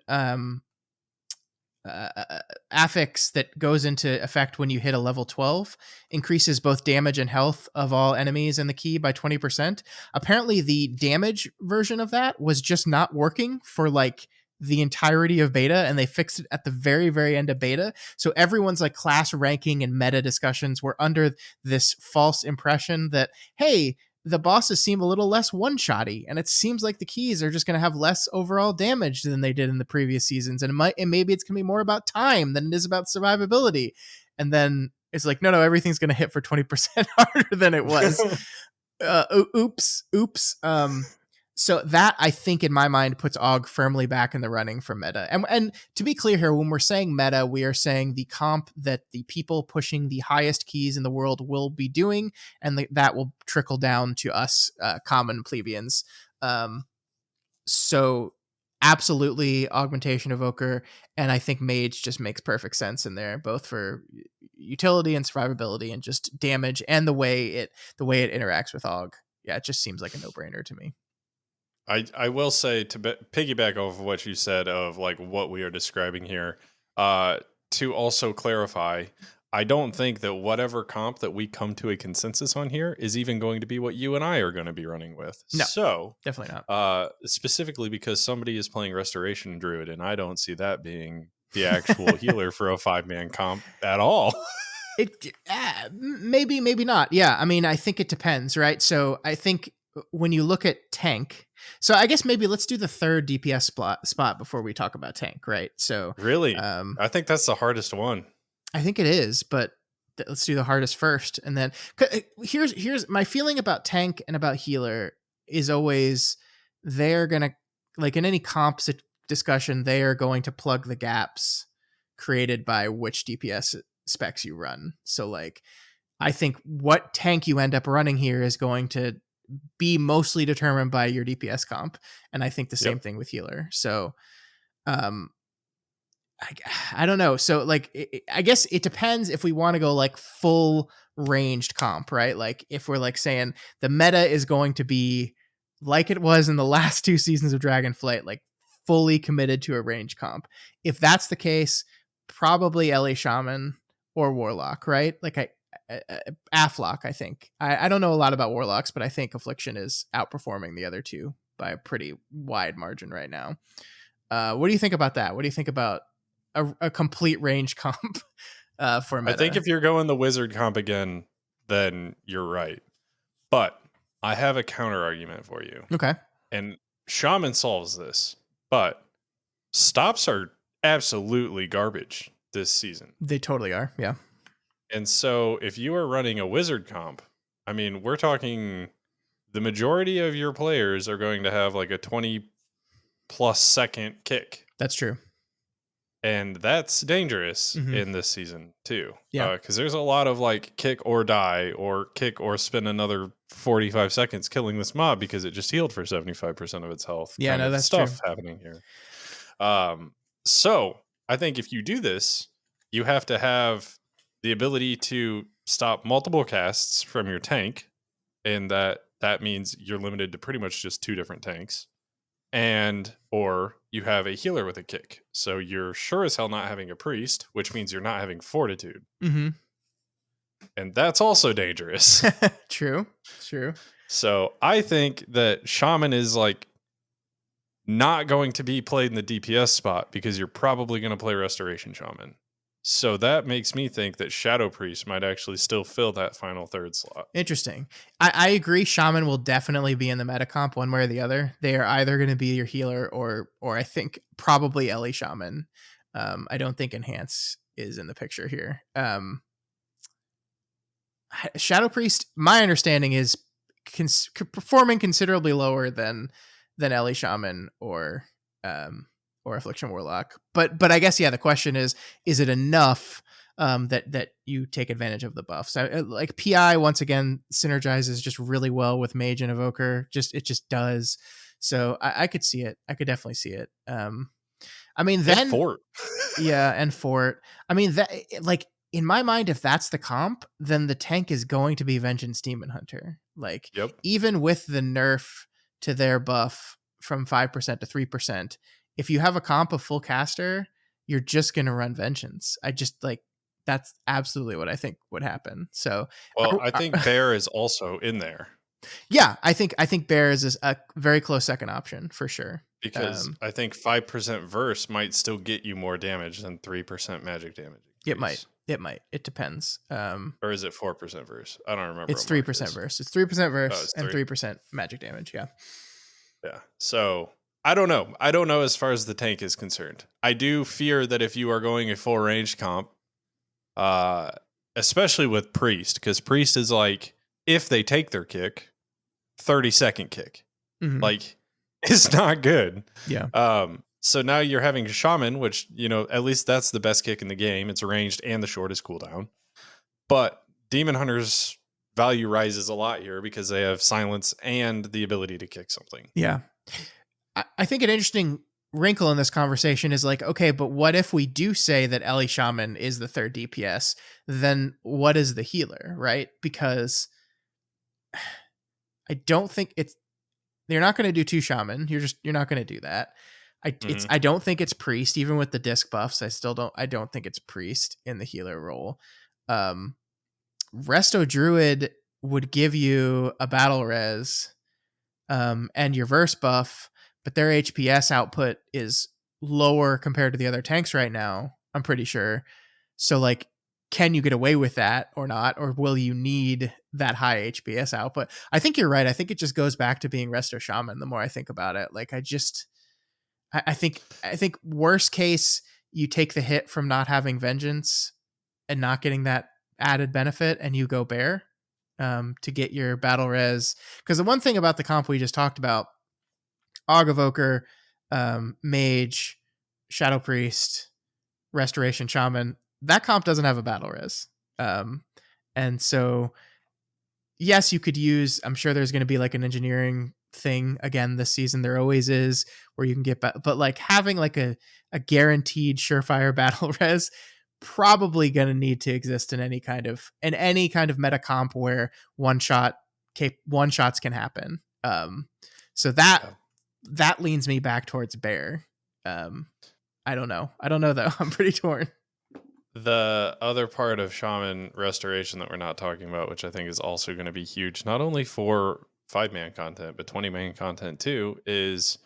affix that goes into effect when you hit a level 12 increases both damage and health of all enemies in the key by 20%. Apparently the damage version of that was just not working for like the entirety of beta, and they fixed it at the very, very end of beta. So everyone's like class ranking and meta discussions were under this false impression that, hey, the bosses seem a little less one-shotty, and it seems like the keys are just going to have less overall damage than they did in the previous seasons, and maybe it's going to be more about time than it is about survivability. And then it's like, no, everything's going to hit for 20% harder than it was. Oops. So that, I think, in my mind, puts Og firmly back in the running for meta. And to be clear here, when we're saying meta, we are saying the comp that the people pushing the highest keys in the world will be doing, and that will trickle down to us common plebeians. So absolutely Augmentation Evoker, and I think Mage just makes perfect sense in there, both for utility and survivability and just damage and the way it interacts with Og. Yeah, it just seems like a no-brainer to me. I will say, to piggyback off of what you said of like what we are describing here, to also clarify, I don't think that whatever comp that we come to a consensus on here is even going to be what you and I are going to be running with. No, so definitely not. Specifically because somebody is playing Restoration Druid, and I don't see that being the actual healer for a 5-man comp at all. Maybe not. Yeah, I mean, I think it depends, right? So I think when you look at tank, so I guess maybe let's do the third DPS spot before we talk about tank, right? So Really, I think that's the hardest one. I think it is, but let's do the hardest first, and then here's my feeling about tank and about healer is always they're gonna, like in any comp discussion, they are going to plug the gaps created by which DPS specs you run. So like, I think what tank you end up running here is going to be mostly determined by your DPS comp, and I think the same thing with healer. So I don't know. So like, I guess it depends if we want to go like full ranged comp, right? Like if we're like saying the meta is going to be like it was in the last 2 seasons of Dragonflight, like fully committed to a range comp. If that's the case, probably LA Shaman or Warlock, right? Like Aflock, I think. I don't know a lot about Warlocks, but I think Affliction is outperforming the other two by a pretty wide margin right now. What do you think about that? What do you think about a complete range comp for meta? I think if you're going the wizard comp again, then you're right. But I have a counter argument for you. Okay. And Shaman solves this, but stops are absolutely garbage this season. They totally are. Yeah. And so if you are running a wizard comp, I mean, we're talking the majority of your players are going to have like a 20 plus second kick. That's true. And that's dangerous in this season too. Yeah. Because there's a lot of like kick or die or kick or spend another 45 seconds killing this mob because it just healed for 75% of its health. Yeah, no, that's stuff true. happening here. So I think if you do this, you have to have the ability to stop multiple casts from your tank. And that means you're limited to pretty much just 2 different tanks. Or you have a healer with a kick. So you're sure as hell not having a priest, which means you're not having fortitude. Mm-hmm. And that's also dangerous. True. So I think that Shaman is like not going to be played in the DPS spot because you're probably going to play Restoration Shaman. So that makes me think that Shadow Priest might actually still fill that final third slot. Interesting. I agree. Shaman will definitely be in the meta comp one way or the other. They are either going to be your healer or I think probably LA Shaman. I don't think Enhance is in the picture here. Shadow Priest, my understanding is performing considerably lower than LA Shaman or Affliction Warlock. But I guess, yeah, the question is it enough that you take advantage of the buffs? So, like PI, once again, synergizes just really well with Mage and Evoker. It just does. So I could see it. I could definitely see it. I mean, then and Fort. Yeah, and Fort. I mean, that, like, in my mind, if that's the comp, then the tank is going to be Vengeance Demon Hunter. Like, even with the nerf to their buff from 5% to 3%, if you have a comp of full caster, you're just going to run Vengeance. I just like, that's absolutely what I think would happen. So, well, I think Bear is also in there. Yeah, I think Bear is a very close second option for sure. Because I think 5% verse might still get you more damage than 3% magic damage. It might. It depends. Or is it 4% verse? I don't remember. It's 3% verse. It's 3% verse and 3% magic damage. Yeah. Yeah. So I don't know. I don't know as far as the tank is concerned. I do fear that if you are going a full range comp, especially with Priest, because Priest is like, if they take their kick, 30-second kick. Mm-hmm. Like, is not good. Yeah. So now you're having Shaman, which, at least that's the best kick in the game. It's ranged and the shortest cooldown. But Demon Hunter's value rises a lot here because they have silence and the ability to kick something. Yeah. I think an interesting wrinkle in this conversation is like, okay, but what if we do say that Ellie Shaman is the third DPS? Then what is the healer, right? Because I don't think you're not going to do 2 Shaman. You're not going to do that. I don't think it's Priest, even with the disc buffs. I don't think it's Priest in the healer role. Resto Druid would give you a battle res and your verse buff, but their HPS output is lower compared to the other tanks right now, I'm pretty sure. So like, can you get away with that or not? Or will you need that high HPS output? I think you're right. I think it just goes back to being Resto Shaman the more I think about it. Like I think worst case, you take the hit from not having Vengeance and not getting that added benefit and you go Bear to get your battle res. Because the one thing about the comp we just talked about, Aug Evoker, Mage, Shadow Priest, Restoration Shaman, that comp doesn't have a battle res. And so, yes, you could use, I'm sure there's going to be like an engineering thing again this season. There always is where you can get, but like having like a guaranteed surefire battle res probably going to need to exist in any kind of meta comp where one shots can happen. So that leans me back towards Bear. I don't know though. I'm pretty torn. The other part of Shaman Restoration that we're not talking about, which I think is also going to be huge, not only for 5-man content, but 20-man content too, is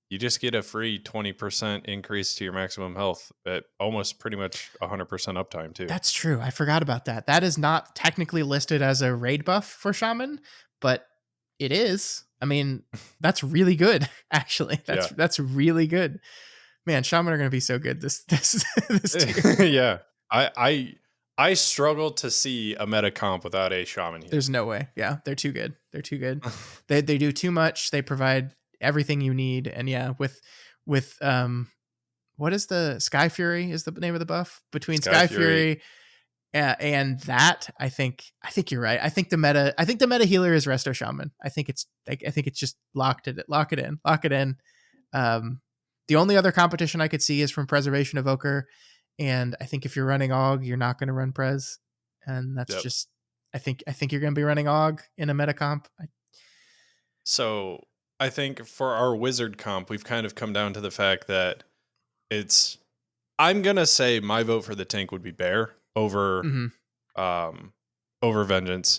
you just get a free 20% increase to your maximum health at almost pretty much 100% uptime too. That's true. I forgot about that. That is not technically listed as a raid buff for Shaman, but it is. I mean, that's really good, actually. That's really good. Man, Shaman are going to be so good this tier. Yeah. I struggle to see a meta comp without a Shaman here. There's no way. Yeah, they're too good. They do too much. They provide everything you need. And yeah, with what is the Sky Fury is the name of the buff? Between Sky Fury and that, I think you're right. I think the meta healer is Resto Shaman. I think it's just lock it in. The only other competition I could see is from Preservation Evoker. And I think if you're running Aug, you're not going to run Prez. And that's just, I think you're going to be running Aug in a meta comp. So I think for our Wizard comp, we've kind of come down to the fact that I'm going to say my vote for the tank would be Bear over Vengeance.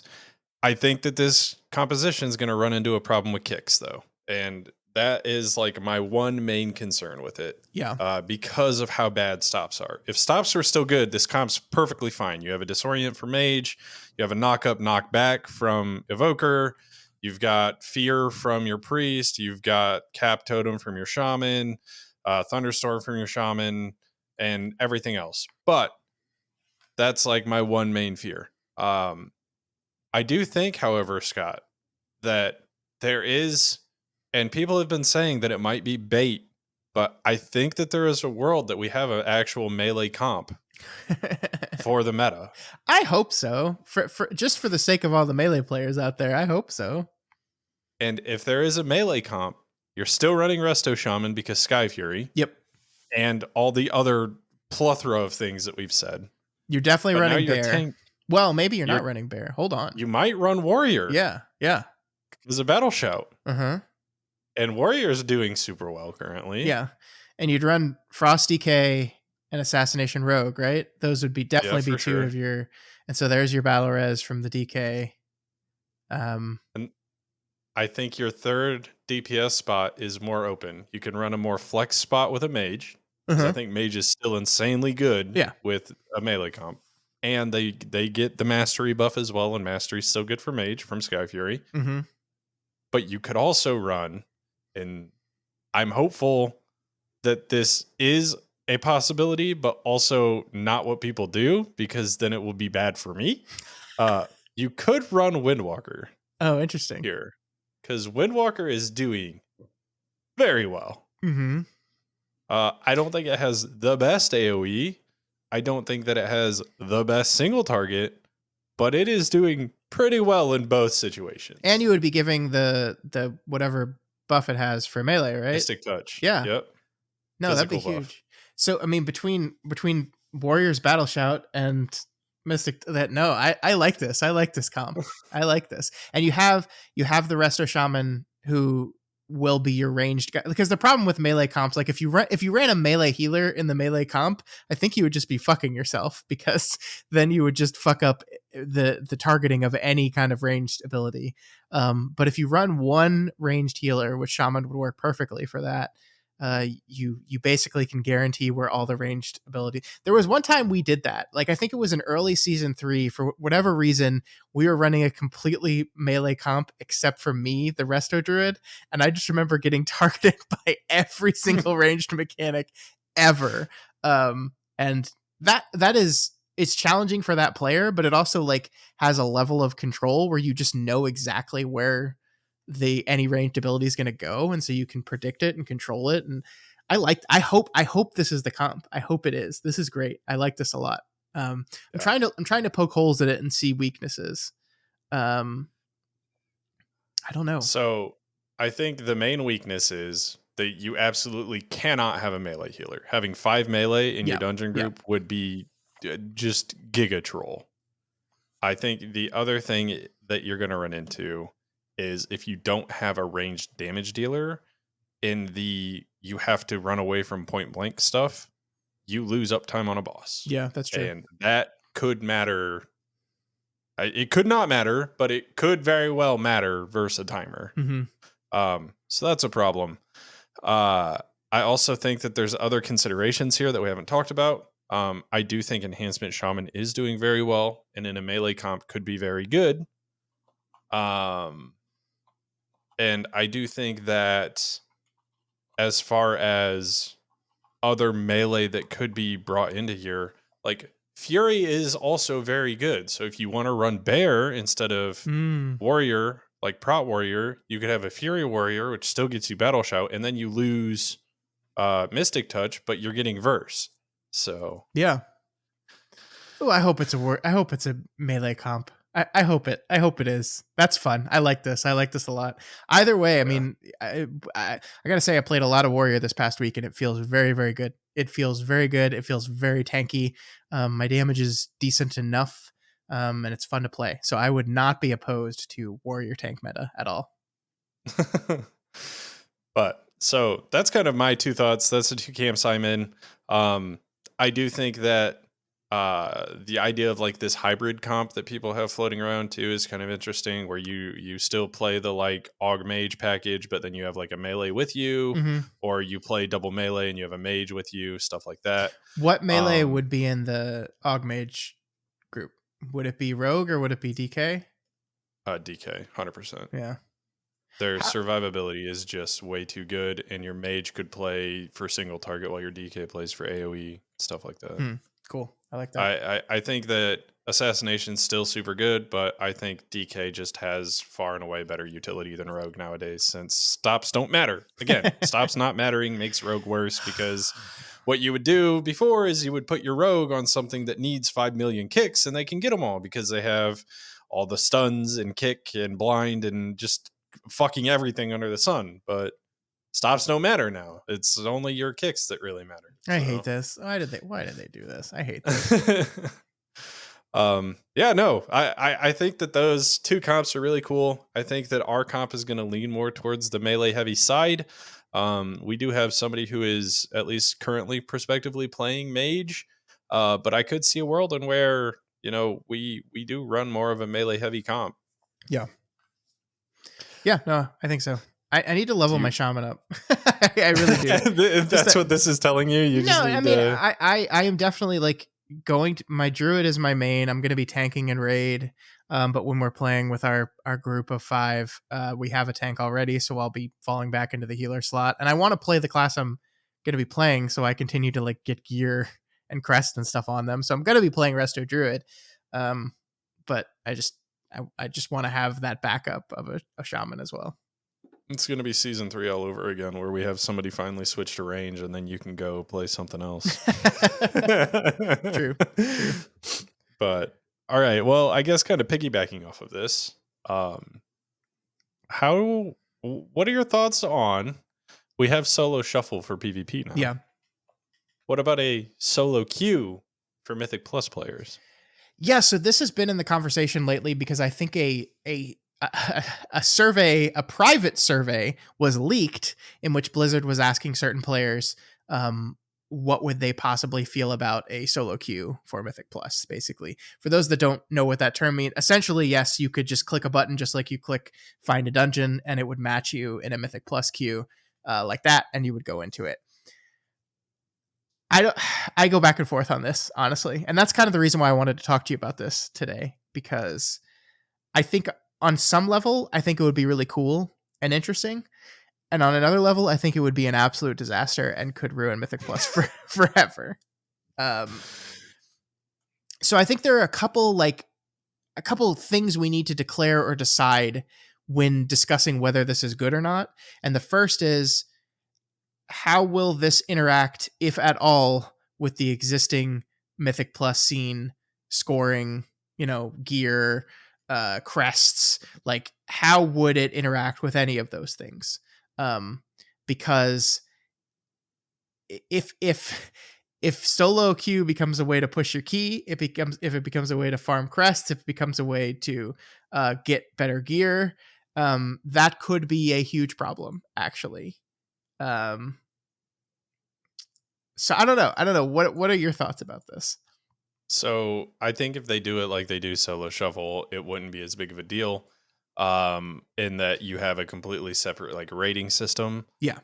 I think that this composition is going to run into a problem with kicks though. And that is like my one main concern with it. Yeah. Because of how bad stops are. If stops were still good, this comp's perfectly fine. You have a Disorient from Mage. You have a knock up, knock back from Evoker. You've got Fear from your Priest. You've got Cap Totem from your Shaman. Thunderstorm from your Shaman. And everything else. But that's like my one main fear. I do think, however, Scott, that there is... And people have been saying that it might be bait, but I think that there is a world that we have an actual melee comp for the meta. I hope so. For just for the sake of all the melee players out there, I hope so. And if there is a melee comp, you're still running Resto Shaman because Sky Fury. Yep. And all the other plethora of things that we've said. You're definitely running Bear. Well, maybe you're not running Bear. Hold on. You might run Warrior. Yeah. There's a battle shout. Uh-huh. And Warrior is doing super well currently. Yeah. And you'd run Frost DK and Assassination Rogue, right? Those would be definitely be two of your... And so there's your battle res from the DK. And I think your third DPS spot is more open. You can run a more flex spot with a Mage. I think Mage is still insanely good with a melee comp. And they get the Mastery buff as well, and Mastery is still good for Mage from Sky Fury. Mm-hmm. But you could also run... And I'm hopeful that this is a possibility, but also not what people do, because then it will be bad for me. You could run Windwalker. Oh, interesting. Here. Because Windwalker is doing very well. Mm-hmm. I don't think it has the best AoE. I don't think that it has the best single target, but it is doing pretty well in both situations. And you would be giving the whatever buff it has for melee, right? Mystic Touch. Yeah. Yep. No, that'd be Physical buff. huge. So I mean, between Warriors Battle Shout and Mystic, that no, I like this. I like this comp. I like this. And you have the Resto Shaman who will be your ranged guy. Because the problem with melee comps, like if you ran a melee healer in the melee comp, I think you would just be fucking yourself, because then you would just fuck up the targeting of any kind of ranged ability. But if you run one ranged healer, which Shaman would work perfectly for that, you basically can guarantee where all the ranged ability. There was one time we did that. Like I think it was in early season 3. For whatever reason, we were running a completely melee comp except for me, the Resto Druid, and I just remember getting targeted by every single ranged mechanic ever. And that is, it's challenging for that player, but it also like has a level of control where you just know exactly where any ranged ability is going to go, and so you can predict it and control it. And I hope this is the comp. I hope it is. This is great. I like this a lot. I'm trying to poke holes in it and see weaknesses. I don't know. So I think the main weakness is that you absolutely cannot have a melee healer. Having 5 melee in your dungeon group would be just giga troll. I think the other thing that you're going to run into is if you don't have a ranged damage dealer in the you have to run away from point blank stuff, you lose uptime on a boss. Yeah, that's true. And that could matter. It could not matter, but it could very well matter versus a timer. Mm-hmm. So that's a problem. I also think that there's other considerations here that we haven't talked about. I do think Enhancement Shaman is doing very well, and in a melee comp could be very good. And I do think that as far as other melee that could be brought into here, like Fury is also very good. So if you want to run Bear instead of Warrior, like Prot Warrior, you could have a Fury Warrior, which still gets you Battle Shout, and then you lose Mystic Touch, but you're getting Verse. So yeah. Oh, I hope it's a melee comp. I hope it is. That's fun. I like this. I like this a lot. Either way, I mean, I gotta say, I played a lot of Warrior this past week, and it feels very, very good. It feels very good. It feels very tanky. My damage is decent enough, and it's fun to play. So I would not be opposed to Warrior tank meta at all. But so that's kind of my 2 thoughts. That's the 2 camps I'm in. I do think that the idea of like this hybrid comp that people have floating around too is kind of interesting, where you still play the like Aug Mage package, but then you have like a melee with you, or you play double melee and you have a mage with you, stuff like that. What melee would be in the Aug Mage group? Would it be Rogue or would it be DK? DK, 100%. Yeah. Their survivability is just way too good, and your mage could play for single target while your DK plays for AoE, stuff like that. Cool. I like that. I think that Assassination's still super good, but I think DK just has far and away better utility than Rogue nowadays, since stops don't matter. Again, stops not mattering makes Rogue worse, because what you would do before is you would put your Rogue on something that needs 5 million kicks, and they can get them all because they have all the stuns and kick and blind and just fucking everything under the sun. But stops don't matter now. It's only your kicks that really matter. I hate this. Why did they do this? I hate this. Yeah, no, I think that those 2 comps are really cool. I think that our comp is going to lean more towards the melee heavy side. We do have somebody who is at least currently prospectively playing mage, but I could see a world in where, you know, we do run more of a melee heavy comp. Yeah, no, I think so. I need to level my shaman up. I really do. That's what this is telling you. You just need I mean, I am definitely like going to, my druid is my main. I'm going to be tanking in raid. But when we're playing with our group of 5, we have a tank already, so I'll be falling back into the healer slot. And I want to play the class I'm going to be playing, so I continue to like get gear and crest and stuff on them. So I'm going to be playing Resto Druid. But I just want to have that backup of a shaman as well. It's going to be season 3 all over again, where we have somebody finally switch to range, and then you can go play something else. True. But all right, well, I guess kind of piggybacking off of this, how what are your thoughts on, we have solo shuffle for PvP now? Yeah. What about a solo queue for Mythic Plus players? Yeah, so this has been in the conversation lately because I think a survey, a private survey, was leaked in which Blizzard was asking certain players, what would they possibly feel about a solo queue for Mythic Plus. Basically, for those that don't know what that term means, essentially, yes, you could just click a button, just like you click find a dungeon, and it would match you in a Mythic Plus queue, like that, and you would go into it. I go back and forth on this, honestly. And that's kind of the reason why I wanted to talk to you about this today, because I think on some level, I think it would be really cool and interesting. And on another level, I think it would be an absolute disaster and could ruin Mythic Plus forever. So I think there are a couple things we need to declare or decide when discussing whether this is good or not. And the first is, how will this interact, if at all, with the existing Mythic Plus scene, scoring, gear, crests? Like, how would it interact with any of those things? Because if solo queue becomes a way to push your key, if it becomes a way to farm crests, if it becomes a way to get better gear, that could be a huge problem, actually. So I don't know. What are your thoughts about this? So I think if they do it like they do solo shuffle, it wouldn't be as big of a deal. In that you have a completely separate like rating system. Yeah.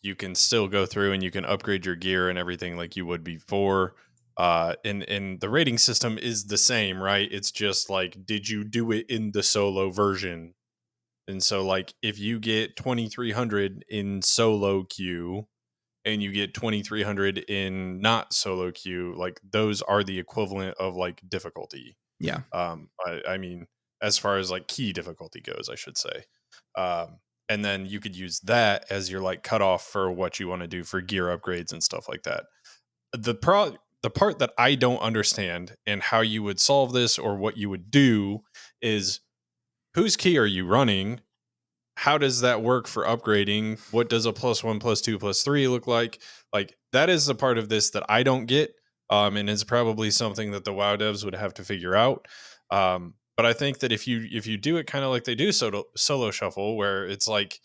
You can still go through and you can upgrade your gear and everything like you would before. And the rating system is the same, right? It's just like, did you do it in the solo version? And so like if you get 2300 in solo queue and you get 2300 in not solo queue, like those are the equivalent of like difficulty. Yeah. I mean, as far as like key difficulty goes, I should say. And then you could use that as your like cutoff for what you want to do for gear upgrades and stuff like that. The part that I don't understand and how you would solve this or what you would do is, whose key are you running? How does that work for upgrading? What does a +1, +2, +3 look like? Like, that is the part of this that I don't get. And it's probably something that the WoW devs would have to figure out. But I think that if you do it kind of like they do solo shuffle, where it's like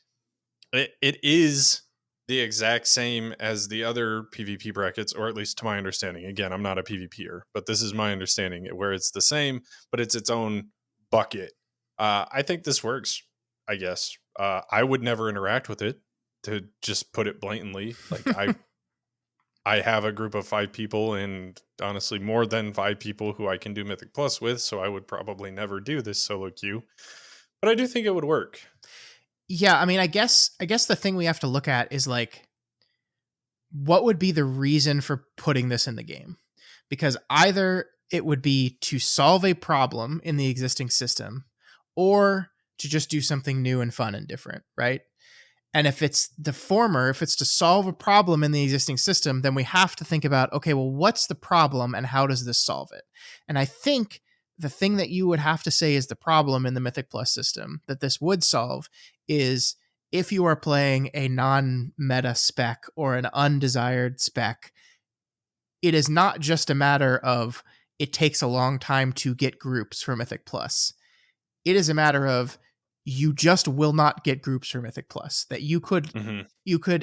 it is the exact same as the other PvP brackets, or at least to my understanding. Again, I'm not a PvPer, but this is my understanding, where it's the same, but it's its own bucket. I think this works, I guess. I would never interact with it, to just put it blatantly. Like I have a group of 5 people, and honestly more than 5 people who I can do Mythic Plus with, so I would probably never do this solo queue. But I do think it would work. Yeah, I mean, I guess the thing we have to look at is like, what would be the reason for putting this in the game? Because either it would be to solve a problem in the existing system, or to just do something new and fun and different, right? And if it's the former, if it's to solve a problem in the existing system, then we have to think about, okay, well, what's the problem and how does this solve it? And I think the thing that you would have to say is the problem in the Mythic Plus system that this would solve is, if you are playing a non-meta spec or an undesired spec, it is not just a matter of it takes a long time to get groups for Mythic Plus. It is a matter of you just will not get groups for Mythic Plus. That you could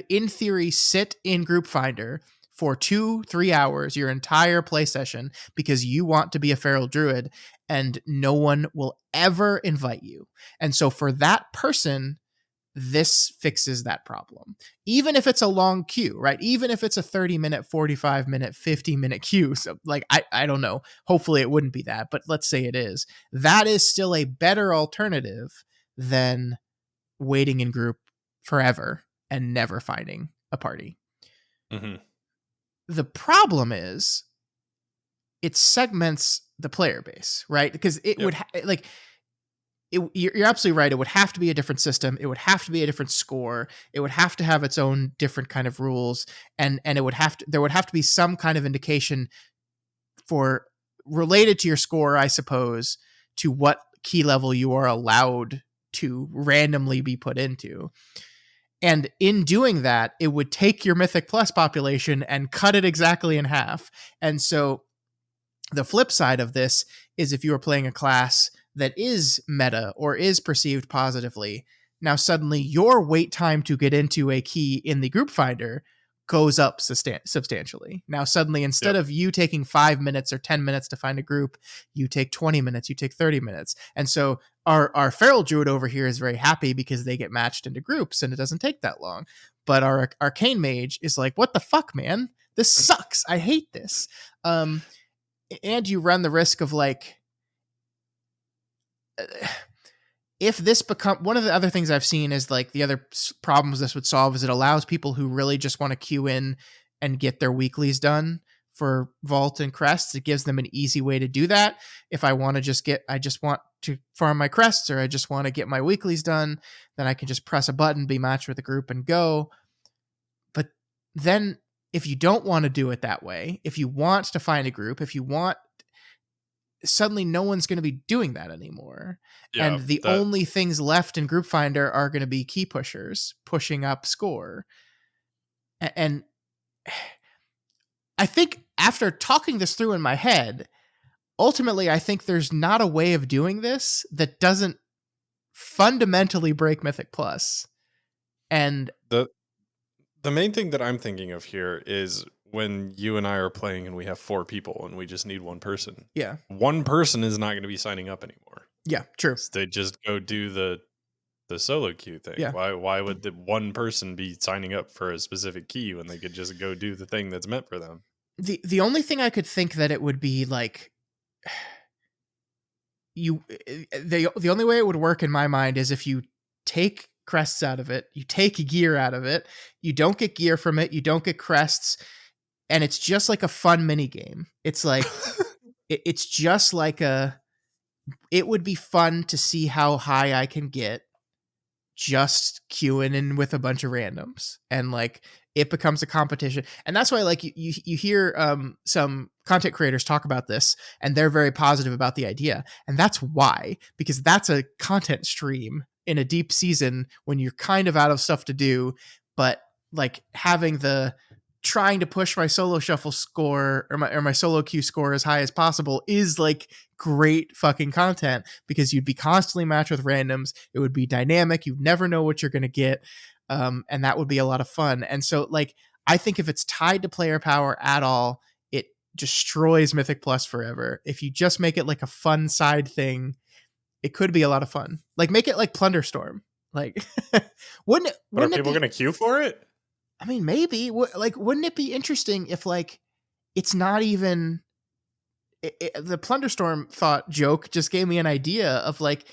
in theory sit in Group Finder for 2-3 hours your entire play session because you want to be a feral druid, and no one will ever invite you. And so for that person, this fixes that problem. Even if it's a long queue, right? Even if it's a 30-minute, 45-minute, 50-minute queue. So like, I don't know. Hopefully it wouldn't be that, but let's say it is. That is still a better alternative than waiting in group forever and never finding a party. Mm-hmm. The problem is it segments the player base, right? Because it would like you're absolutely right. It would have to be a different system. It would have to be a different score. It would have to have its own different kind of rules, and there would have to be some kind of indication for related to your score, I suppose, to what key level you are allowed to randomly be put into. And in doing that, it would take your Mythic Plus population and cut it exactly in half. And so the flip side of this is if you are playing a class that is meta or is perceived positively, now suddenly your wait time to get into a key in the group finder goes up substantially. Now suddenly, instead Yep. of you taking 5 minutes or 10 minutes to find a group, you take 20 minutes, you take 30 minutes. And so our feral druid over here is very happy because they get matched into groups and it doesn't take that long. But our arcane mage is like, what the fuck, man? This sucks. I hate this. And you run the risk of like, if this become one of the other things I've seen is like the other problems this would solve is it allows people who really just want to queue in and get their weeklies done for vault and crests. It gives them an easy way to do that. If I want to I just want to farm my crests, or I just want to get my weeklies done, then I can just press a button, be matched with a group, and go. But then if you don't want to do it that way, if you want to find a group, suddenly no one's going to be doing that anymore. Yeah, And the only things left in Group Finder are going to be key pushers pushing up score. And I think after talking this through in my head, ultimately I think there's not a way of doing this that doesn't fundamentally break Mythic Plus. And the main thing that I'm thinking of here is when you and I are playing and we have 4 people and we just need one person. yeah. One person is not going to be signing up anymore. Yeah, true. They just go do the solo queue thing. Yeah. Why would the one person be signing up for a specific key when they could just go do the thing that's meant for them? The only thing I could think that it would be like the only way it would work in my mind is if you take crests out of it, you take gear out of it, you don't get gear from it, you don't get crests, and it's just like a fun mini game. It's like it's just like it would be fun to see how high I can get just queuing in with a bunch of randoms, and like it becomes a competition. And that's why like you hear some content creators talk about this and they're very positive about the idea. And that's why, because that's a content stream in a deep season when you're kind of out of stuff to do, but like having the trying to push my solo shuffle score or my solo queue score as high as possible is like great fucking content, because you'd be constantly matched with randoms. It would be dynamic. You'd never know what you're going to get. And that would be a lot of fun. And so like, I think if it's tied to player power at all, it destroys Mythic Plus forever. If you just make it like a fun side thing, it could be a lot of fun. Like make it like Plunderstorm. Like wouldn't But are it people be, going to queue for it? I mean, maybe like, wouldn't it be interesting if like, it's not even the Plunderstorm thought joke just gave me an idea of like,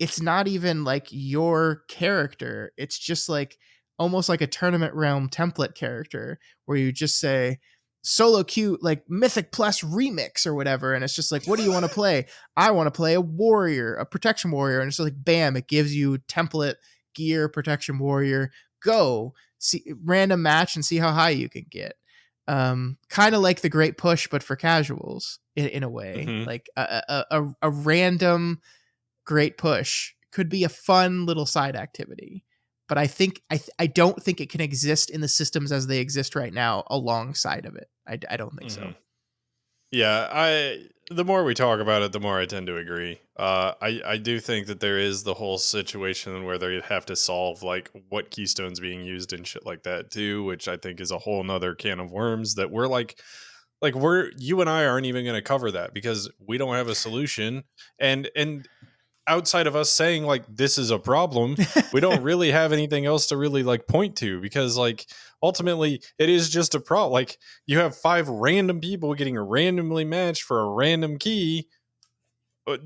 it's not even like your character. It's just like almost like a tournament realm template character where you just say solo queue, like Mythic Plus remix or whatever. And it's just like, what do you want to play? I want to play a warrior, a protection warrior. And it's just like, bam, it gives you template gear, protection warrior, go see random match and see how high you can get. Kind of like the Great Push, but for casuals in a way. Mhm. Like a random Great Push could be a fun little side activity, but I think I don't think it can exist in the systems as they exist right now alongside of it. I don't think so. Yeah, the more we talk about it, the more I tend to agree. I do think that there is the whole situation where they have to solve like what keystone's being used and shit like that too, which I think is a whole nother can of worms that we're like you and I aren't even going to cover that because we don't have a solution. And outside of us saying like this is a problem, we don't really have anything else to really like point to, because like ultimately it is just a problem. Like you have 5 random people getting randomly matched for a random key.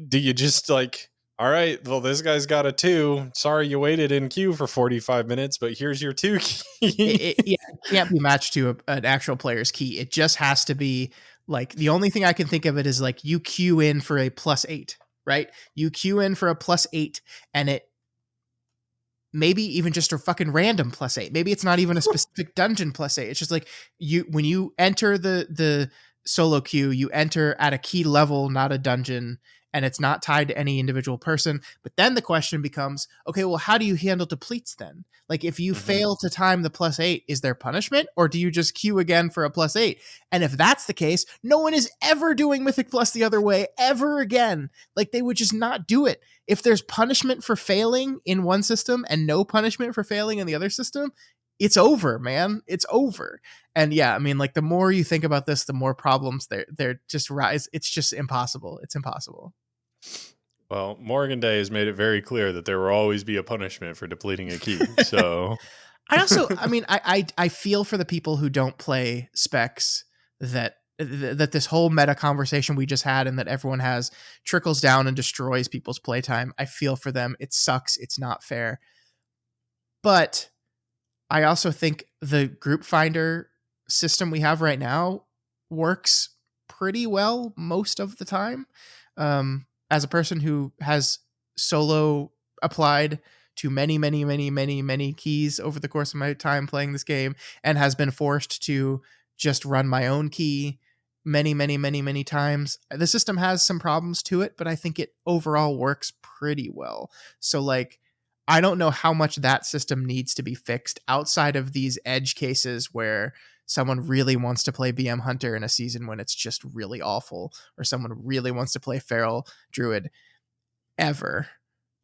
Do you just like, all right, well, this guy's got a 2. Sorry you waited in queue for 45 minutes, but here's your 2 key. It can't be matched to an actual player's key. It just has to be like, the only thing I can think of it is like you queue in for a +8. right? You queue in for a +8 and it maybe even just a fucking random +8. Maybe it's not even a specific dungeon +8. It's just like when you enter the solo queue, you enter at a key level, not a dungeon, and it's not tied to any individual person. But then the question becomes, okay, well, how do you handle depletes then? Like if you fail to time the +8, is there punishment, or do you just queue again for a +8? And if that's the case, no one is ever doing Mythic Plus the other way ever again. Like they would just not do it. If there's punishment for failing in one system and no punishment for failing in the other system, it's over, man. It's over. And yeah, I mean, like the more you think about this, the more problems they're just rise. It's just impossible. It's impossible. Well, Morgan Day has made it very clear that there will always be a punishment for depleting a key. So I mean, I feel for the people who don't play specs that this whole meta conversation we just had and that everyone has trickles down and destroys people's playtime. I feel for them. It sucks. It's not fair. But I also think the group finder system we have right now works pretty well most of the time. As a person who has solo applied to many keys over the course of my time playing this game and has been forced to just run my own key many times. The system has some problems to it, but I think it overall works pretty well. So like I don't know how much that system needs to be fixed outside of these edge cases where someone really wants to play BM Hunter in a season when it's just really awful, or someone really wants to play Feral Druid ever.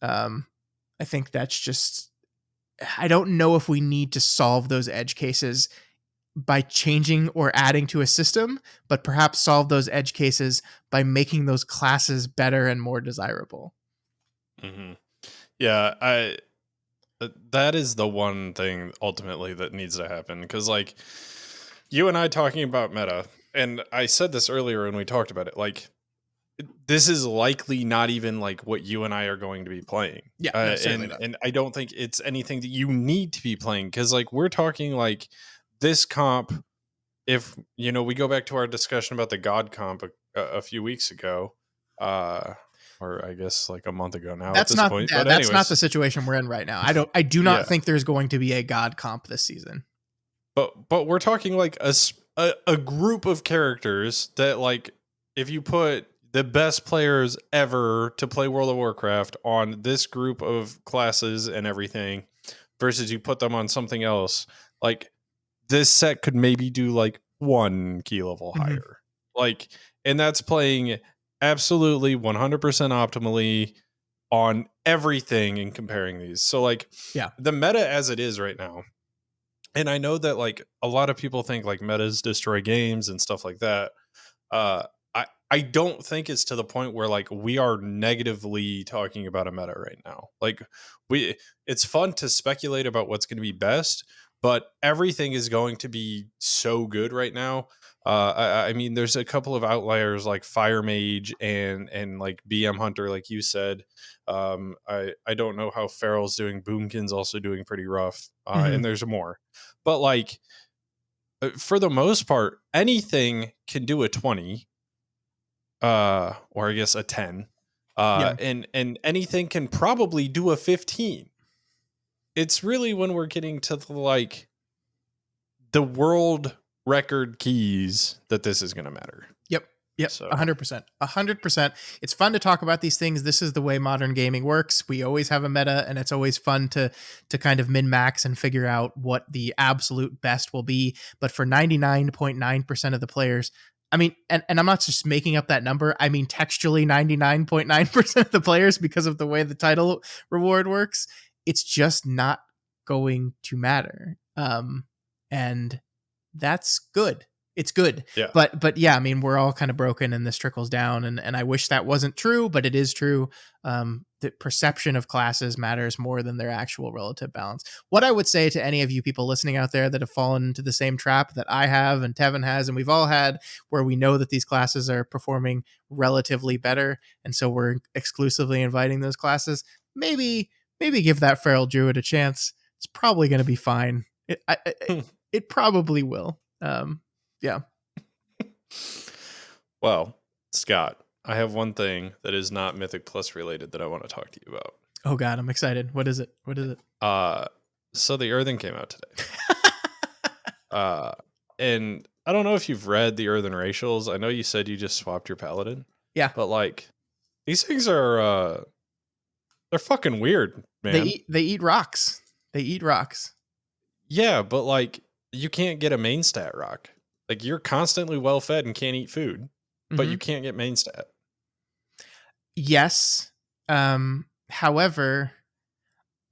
I think that's just, I don't know if we need to solve those edge cases by changing or adding to a system, but perhaps solve those edge cases by making those classes better and more desirable. Yeah, that is the one thing ultimately that needs to happen, because like you and I talking about meta, and I said this earlier when we talked about it, like this is likely not even like what you and I are going to be playing. Yeah, no, certainly not. And I don't think it's anything that you need to be playing, because like we're talking like this comp. If we go back to our discussion about the God comp a few weeks ago, or I guess like a month ago now at this point. But that's not the anyways, situation we're in right now. I do not think there's going to be a God comp this season. But we're talking like a group of characters that, like, if you put the best players ever to play World of Warcraft on this group of classes and everything versus you put them on something else, like this set could maybe do like one key level higher. Like, and that's playing absolutely 100% optimally on everything and comparing these. So like the meta as it is right now, and I know that like a lot of people think like metas destroy games and stuff like that. I don't think it's to the point where like we are negatively talking about a meta right now. Like it's fun to speculate about what's going to be best, but everything is going to be so good right now. I mean, there's a couple of outliers like Fire Mage and like BM Hunter, like you said. I don't know how Feral's doing. Boomkin's also doing pretty rough, and there's more. But like for the most part, anything can do a 20, or I guess a 10, and anything can probably do a 15. It's really when we're getting to like the world record keys that this is going to matter. Yep. So 100%. It's fun to talk about these things. This is the way modern gaming works. We always have a meta, and it's always fun to kind of min-max and figure out what the absolute best will be. But for 99.9% of the players, I mean, and I'm not just making up that number. I mean, textually 99.9% of the players, because of the way the title reward works, it's just not going to matter. And that's good. It's good. Yeah. But yeah, I mean, we're all kind of broken and this trickles down, and I wish that wasn't true, but it is true. The perception of classes matters more than their actual relative balance. What I would say to any of you people listening out there that have fallen into the same trap that I have and Tevin has and we've all had, where we know that these classes are performing relatively better, and so we're exclusively inviting those classes, maybe give that Feral Druid a chance. It's probably going to be fine. It probably will. Yeah. Well, Scott, I have one thing that is not Mythic Plus related that I want to talk to you about. Oh God, I'm excited. What is it? What is it? So the Earthen came out today. And I don't know if you've read the Earthen racials. I know you said you just swapped your paladin. Yeah. But like these things are they're fucking weird, man. They eat rocks. They eat rocks. Yeah, but like you can't get a main stat rock. Like you're constantly well fed and can't eat food, but you can't get main stat. Yes. However,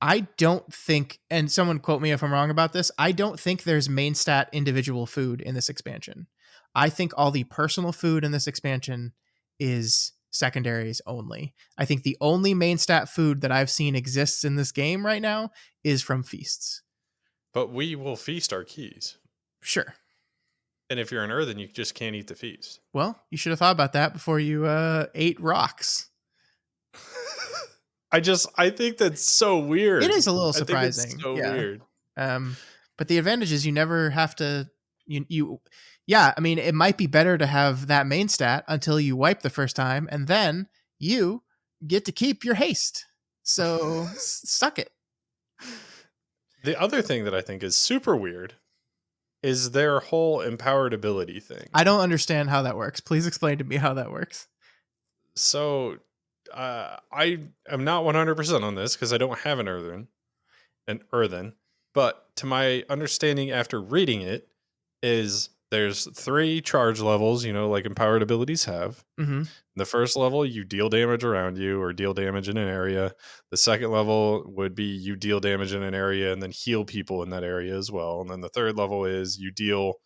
I don't think, and someone quote me if I'm wrong about this, I don't think there's main stat individual food in this expansion. I think all the personal food in this expansion is secondaries only. I think the only main stat food that I've seen exists in this game right now is from feasts. But we will feast our keys. Sure. And if you're an Earthen, you just can't eat the feast. Well, you should have thought about that before you ate rocks. I think that's so weird. It is a little I think surprising. it's so weird. But the advantage is you never have to yeah, I mean, it might be better to have that main stat until you wipe the first time, and then you get to keep your haste. So suck it. The other thing that I think is super weird is their whole empowered ability thing. I don't understand how that works. Please explain to me how that works. So I am not 100% on this because I don't have an Earthen, but to my understanding after reading it is there's 3 charge levels, like empowered abilities have. Mm-hmm. The first level, you deal damage around you or deal damage in an area. The second level would be you deal damage in an area and then heal people in that area as well. And then the third level is you deal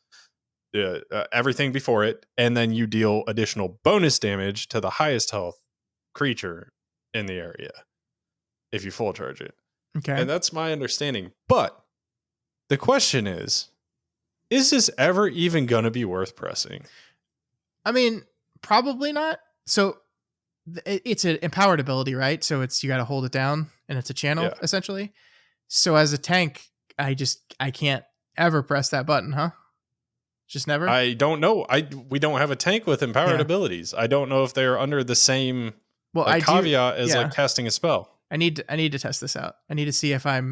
everything before it, and then you deal additional bonus damage to the highest health creature in the area if you full charge it. Okay. And that's my understanding. But the question is this ever even going to be worth pressing? I mean, probably not. So it's an empowered ability, right? So you got to hold it down, and it's a channel essentially. So as a tank, I can't ever press that button, huh? Just never? I don't know. We don't have a tank with empowered abilities. I don't know if they're under the same caveat as like casting a spell. I need to test this out. I need to see if I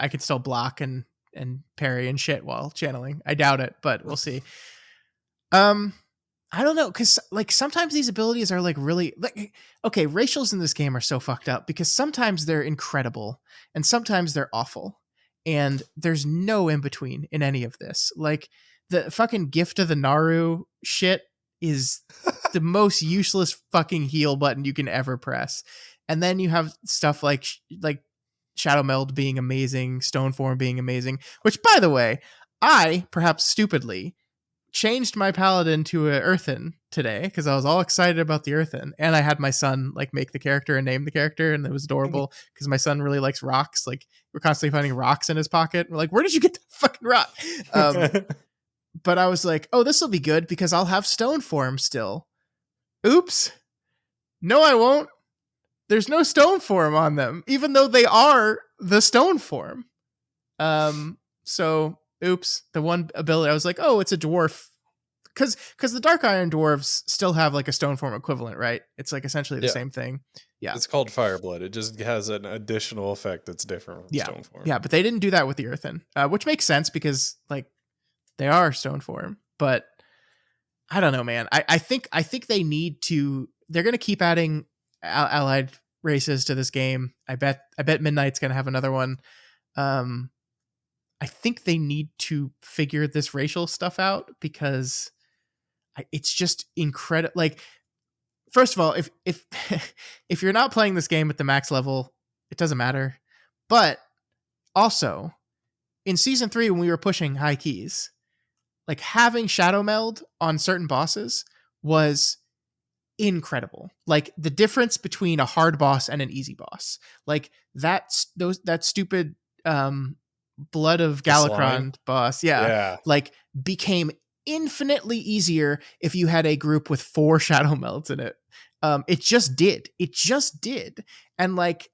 can still block and parry and shit while channeling. I doubt it, but we'll see. I don't know, because like sometimes these abilities are like really like, okay, racials in this game are so fucked up because sometimes they're incredible and sometimes they're awful, and there's no in between in any of this. Like the fucking gift of the Naru shit is the most useless fucking heal button you can ever press. And then you have stuff like Shadow Meld being amazing, Stone Form being amazing, which by the way, I perhaps stupidly changed my paladin to an Earthen today because I was all excited about the Earthen, and I had my son like make the character and name the character, and it was adorable because my son really likes rocks. Like we're constantly finding rocks in his pocket. We're like, where did you get that fucking rock? But I was like, oh, this will be good because I'll have Stone Form still. Oops. No, I won't. There's no Stone Form on them, even though they are the Stone Form. So oops, the one ability I was like, oh, it's a dwarf, because the Dark Iron dwarves still have like a Stone Form equivalent, right? It's like essentially the same thing. Yeah, it's called Fireblood. It just has an additional effect that's different from Stone Form. Yeah, but they didn't do that with the Earthen, which makes sense because like they are Stone Form. But I don't know, man. I think they need to. They're gonna keep adding allied races to this game. I bet Midnight's gonna have another one. I think they need to figure this racial stuff out because it's just incredible. Like, first of all, if if you're not playing this game at the max level, it doesn't matter. But also, in season 3, when we were pushing high keys, like having Shadow Meld on certain bosses was incredible. Like the difference between a hard boss and an easy boss, like that stupid Blood of Galakron boss, like became infinitely easier if you had a group with 4 Shadow Melds in it. It just did. And like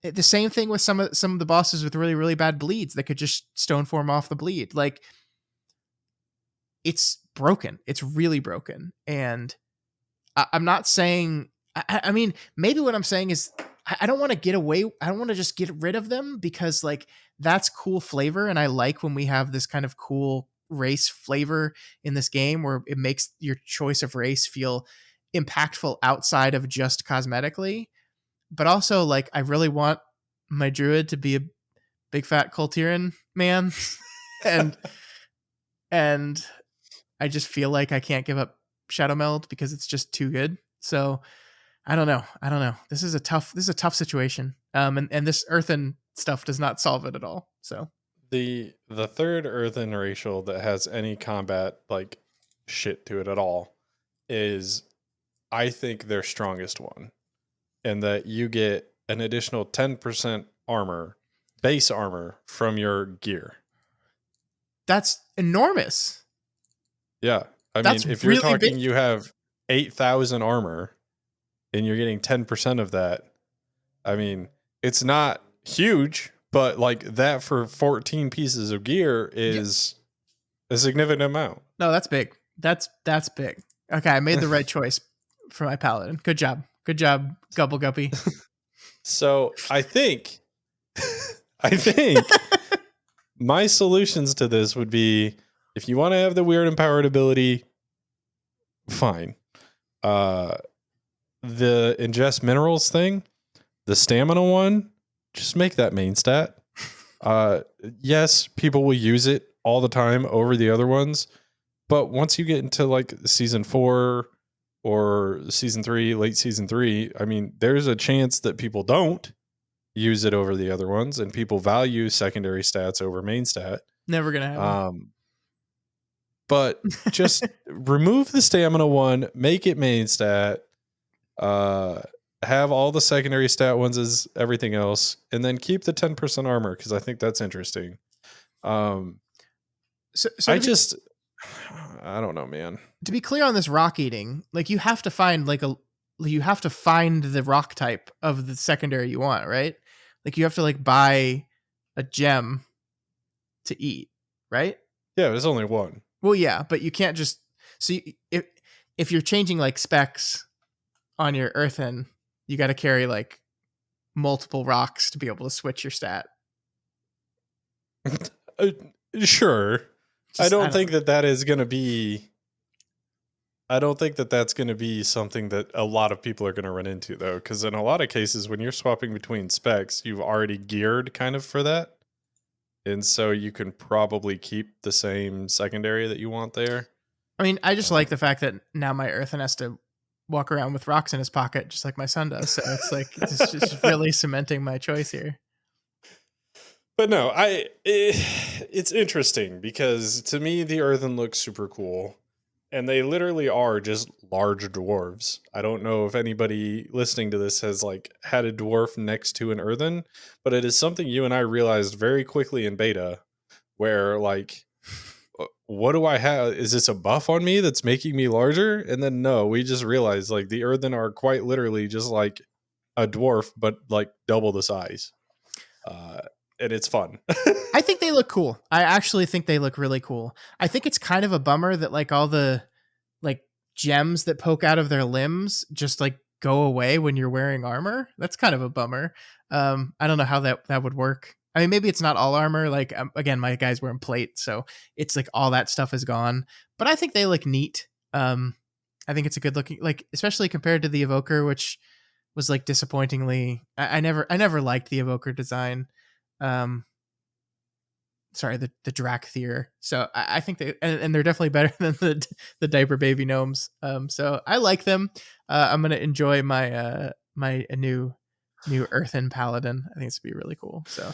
the same thing with some of the bosses with really, really bad bleeds that could just Stone Form off the bleed. Like it's broken. It's really broken. And I'm not saying. I mean, maybe what I'm saying is I don't want to get away. I don't want to just get rid of them because like that's cool flavor, and I like when we have this kind of cool race flavor in this game where it makes your choice of race feel impactful outside of just cosmetically. But also, like, I really want my druid to be a big fat Kultiran man, and and I just feel like I can't give up Shadow Meld because it's just too good. So I don't know. I don't know. This is a tough situation. And this Earthen stuff does not solve it at all. So The third Earthen racial that has any combat like shit to it at all is, I think, their strongest one, and that you get an additional 10% armor, base armor from your gear. that's enormous. Yeah. I mean, That's if you're really big. talking you have 8,000 armor and you're getting 10% of that, I mean, it's not huge, but like that for 14 pieces of gear Yeah. is a significant amount. No, that's big. That's big. Okay, I made the right choice for my paladin. Good job. Good job, Gubble Guppy. So I think, I think my solutions to this would be, if you want to have the weird empowered ability, fine. The ingest minerals thing, the stamina one, just make that main stat. Yes, people will use it all the time over the other ones, but once you get into like season 4 or season 3, late season 3, I mean, there's a chance that people don't use it over the other ones, and people value secondary stats over main stat. Never gonna happen. But just remove the stamina one, make it main stat, have all the secondary stat ones as everything else, and then keep the 10% armor, because I think that's interesting. So I don't know, man. to be clear on this rock eating, like you have to find the rock type of the secondary you want, right? Like you have to like buy a gem to eat, right? Yeah, there's only one. Well, yeah, but you can't just if you're changing like specs on your Earthen, you got to carry like multiple rocks to be able to switch your stat. Sure. I I don't think know. that is going to be. I don't think that that's going to be something that a lot of people are going to run into, though, because in a lot of cases, when you're swapping between specs, you've already geared kind of for that. And so you can probably keep the same secondary that you want there. I mean, I just like the fact that now my Earthen has to walk around with rocks in his pocket, just like my son does. So it's like it's just really cementing my choice here. But no, it's interesting because to me the Earthen looks super cool, and they literally are just large dwarves. I don't know if anybody listening to this has like had a dwarf next to an Earthen, but it is something you and I realized very quickly in beta, where like, what do I have? Is this a buff on me that's making me larger? And then no, we just realized like the Earthen are quite literally just like a dwarf, but like double the size. And it's fun. I think they look cool. I actually think they look really cool. I think it's kind of a bummer that like all the like gems that poke out of their limbs just like go away when you're wearing armor. That's kind of a bummer. I don't know how that would work. I mean, maybe it's not all armor. Like again, my guy's wearing plate, so it's like all that stuff is gone. But I think they look neat. I think it's a good looking, like especially compared to the Evoker, which was like disappointingly. I never liked the Evoker design. Um, sorry, the Drakthir. So I think they and they're definitely better than the diaper baby gnomes. So I like them. I'm gonna enjoy my my new Earthen Paladin. I think it's gonna be really cool. So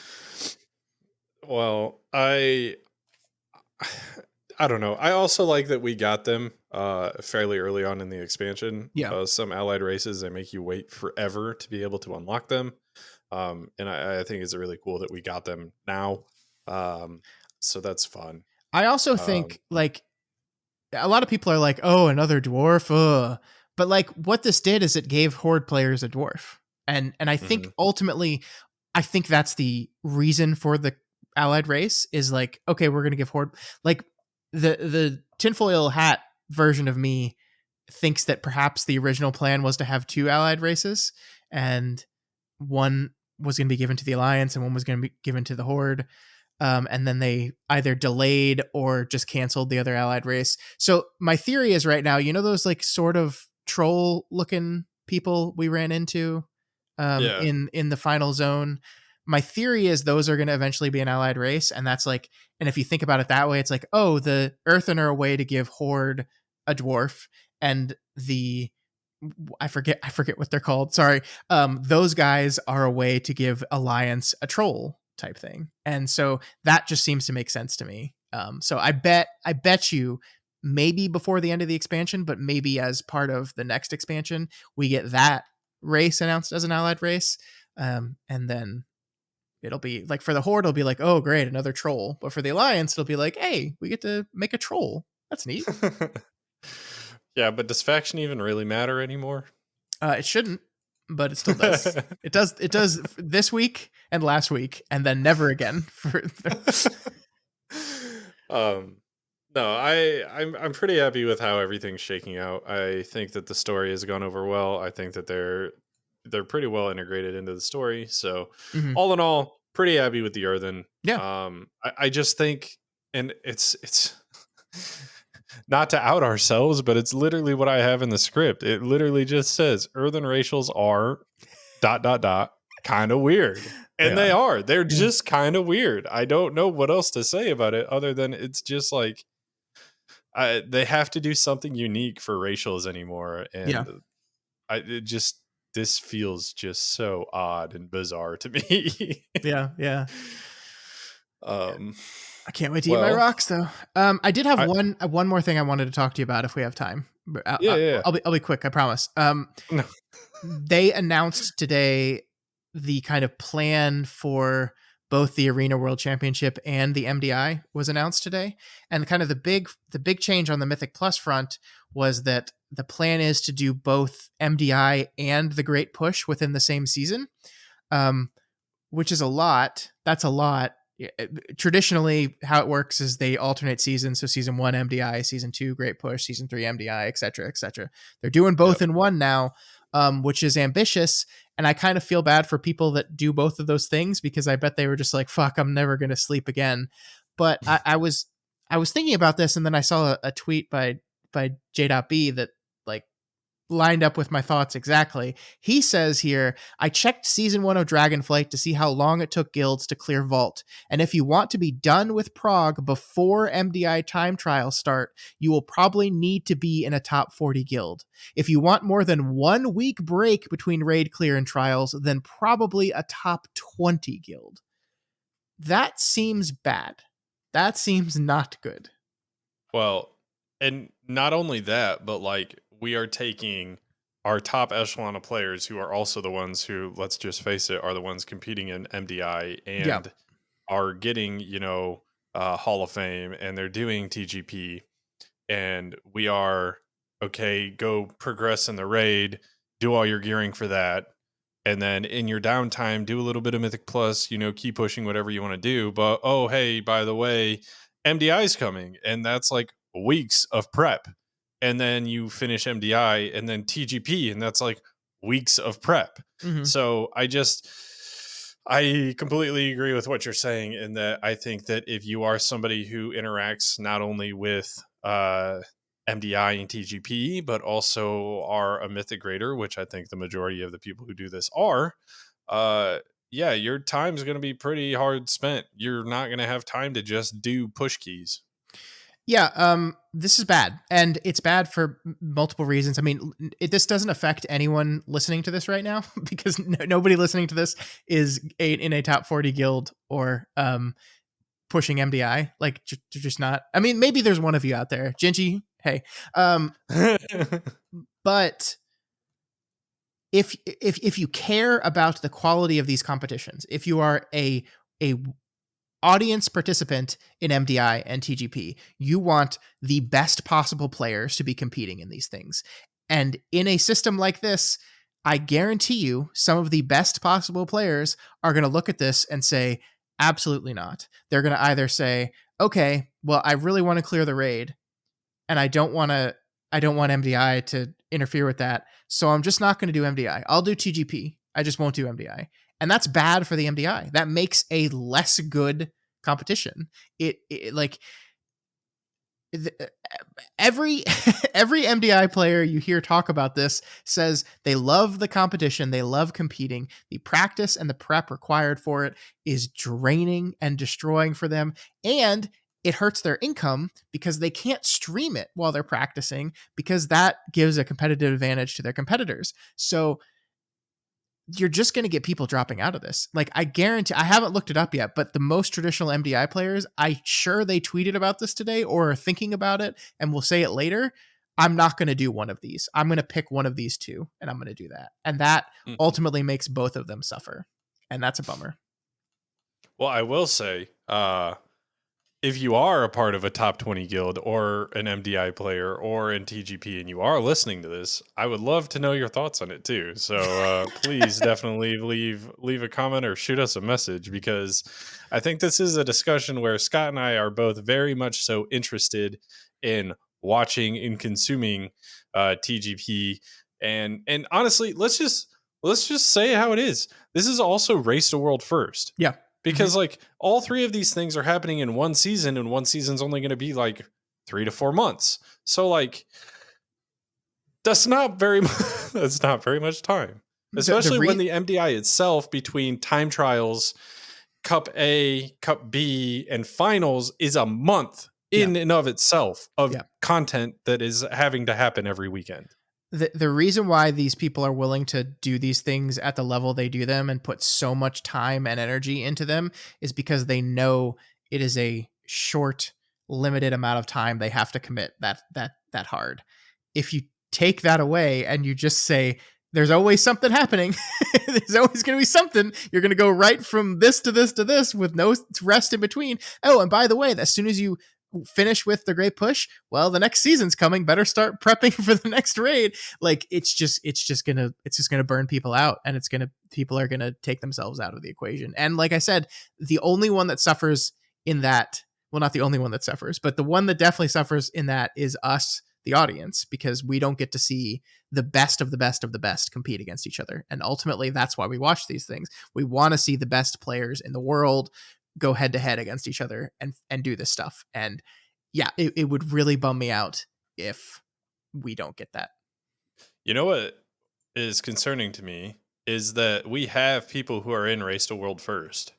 Well, I don't know. I also like that we got them fairly early on in the expansion. yeah, Some allied races, they make you wait forever to be able to unlock them. And I think it's really cool that we got them now. So that's fun. I also think like a lot of people are like, oh, another dwarf. But like what this did is it gave Horde players a dwarf. And I think ultimately, I think that's the reason for the allied race is like, okay, we're gonna give Horde like the tinfoil hat version of me thinks that perhaps the original plan was to have 2 allied races, and one was going to be given to the Alliance and one was going to be given to the Horde. And then they either delayed or just canceled the other allied race. So my theory is right now, those like sort of troll looking people we ran into Yeah. in the final zone. My theory is those are going to eventually be an allied race, and that's like, and if you think about it that way, it's like, oh, the Earthen are a way to give Horde a dwarf, and the I forget what they're called. Sorry. Those guys are a way to give Alliance a troll type thing. And so that just seems to make sense to me. So I bet you maybe before the end of the expansion, but maybe as part of the next expansion, we get that race announced as an allied race. And then it'll be like, for the Horde, it'll be like, oh, great, another troll. But for the Alliance, it'll be like, hey, we get to make a troll. That's neat. Yeah, but does faction even really matter anymore? It shouldn't, but it still does. It does. It does this week and last week, and then never again. No, I'm pretty happy with how everything's shaking out. I think that the story has gone over well. I think that they're pretty well integrated into the story. So Mhm. all in all, pretty happy with the Earthen. Yeah. I just think, and it's not to out ourselves, but it's literally what I have in the script. It literally just says Earthen racials are ... kind of weird. And they are. They're just kind of weird. I don't know what else to say about it other than it's just like they have to do something unique for racials anymore. And this feels just so odd and bizarre to me. Yeah. I can't wait to eat my Well, rocks, though. I did have one more thing I wanted to talk to you about if we have time. But yeah. I'll be quick. I promise. No. They announced today the kind of plan for both the Arena World Championship and the MDI was announced today. And kind of the big change on the Mythic Plus front was that the plan is to do both MDI and the Great Push within the same season, which is a lot. That's a lot. Traditionally, how it works is they alternate seasons. So season 1 MDI, season 2 Great Push, season 3 MDI, etc., etc. They're doing both in one now, which is ambitious. And I kind of feel bad for people that do both of those things, because I bet they were just like, "Fuck, I'm never going to sleep again." But I was thinking about this, and then I saw a tweet by J.B that like lined up with my thoughts exactly. He says here, I checked season 1 of Dragonflight to see how long it took guilds to clear Vault. And if you want to be done with Prague before MDI time trials start, you will probably need to be in a top 40 guild. If you want more than 1 week break between raid clear and trials, then probably a top 20 guild. That seems bad. That seems not good. Well, and not only that, but like we are taking our top echelon of players who are also the ones who, let's just face it, are the ones competing in MDI and are getting, Hall of Fame, and they're doing TGP, and we are, okay, go progress in the raid, do all your gearing for that. And then in your downtime, do a little bit of Mythic Plus, keep pushing whatever you want to do. But, oh, hey, by the way, MDI is coming. And that's like weeks of prep. And then you finish MDI and then TGP. And that's like weeks of prep. Mm-hmm. So I completely agree with what you're saying, in that I think that if you are somebody who interacts not only with MDI and TGP, but also are a mythic grader, which I think the majority of the people who do this are, your time's going to be pretty hard spent. You're not going to have time to just do push keys. Yeah, this is bad, and it's bad for multiple reasons. I mean, this doesn't affect anyone listening to this right now, because nobody listening to this is in a top 40 guild or pushing MDI. Like, just not. I mean, maybe there's one of you out there, Gingy. Hey, but if you care about the quality of these competitions, if you are a audience participant in MDI and TGP, you want the best possible players to be competing in these things. And in a system like this, I guarantee you some of the best possible players are going to look at this and say, absolutely not. They're going to either say, okay, well, I really want to clear the raid, and I don't want to I don't want MDI to interfere with that. So I'm just not going to do MDI. I'll do TGP. I just won't do MDI. And that's bad for the MDI. That makes a less good competition. It like every every MDI player you hear talk about this says they love the competition, they love competing. The practice and the prep required for it is draining and destroying for them, and it hurts their income because they can't stream it while they're practicing because that gives a competitive advantage to their competitors. So you're just going to get people dropping out of this. Like, I guarantee, I haven't looked it up yet, but the most traditional MDI players, I sure they tweeted about this today or are thinking about it and will say it later. I'm not going to do one of these. I'm going to pick one of these two and I'm going to do that. And that Mhm. ultimately makes both of them suffer. And that's a bummer. Well, I will say, if you are a part of a top 20 guild or an MDI player or in TGP and you are listening to this, I would love to know your thoughts on it too. So please definitely leave a comment or shoot us a message, because I think this is a discussion where Scott and I are both very much so interested in watching and consuming TGP. And honestly, let's just say how it is. This is also Race to World First, Yeah. because like all three of these things are happening in one season, and one season's only going to be like 3 to 4 months. So like that's not very that's not very much time, The especially when re the MDI itself, between time trials, cup A, cup B, and finals, is a month yeah. in and of itself of Yeah. content that is having to happen every weekend. The reason why these people are willing to do these things at the level they do them and put so much time and energy into them is because they know it is a short, limited amount of time they have to commit that hard. If you take that away and you just say there's always something happening, there's always going to be something, you're going to go right from this to this to this with no rest in between. Oh, and by the way, as soon as you finish with the great push, well, the next season's coming, better start prepping for the next raid. Like, it's just gonna burn people out, and people are gonna take themselves out of the equation. And like I said, the only one that suffers in that, well, not the only one that suffers, but the one that definitely suffers in that is us, the audience, because we don't get to see the best of the best of the best compete against each other. And ultimately, that's why we watch these things. We want to see the best players in the world go head to head against each other and do this stuff. And yeah, it would really bum me out if we don't get that. You know what is concerning to me is that we have people who are in Race to World First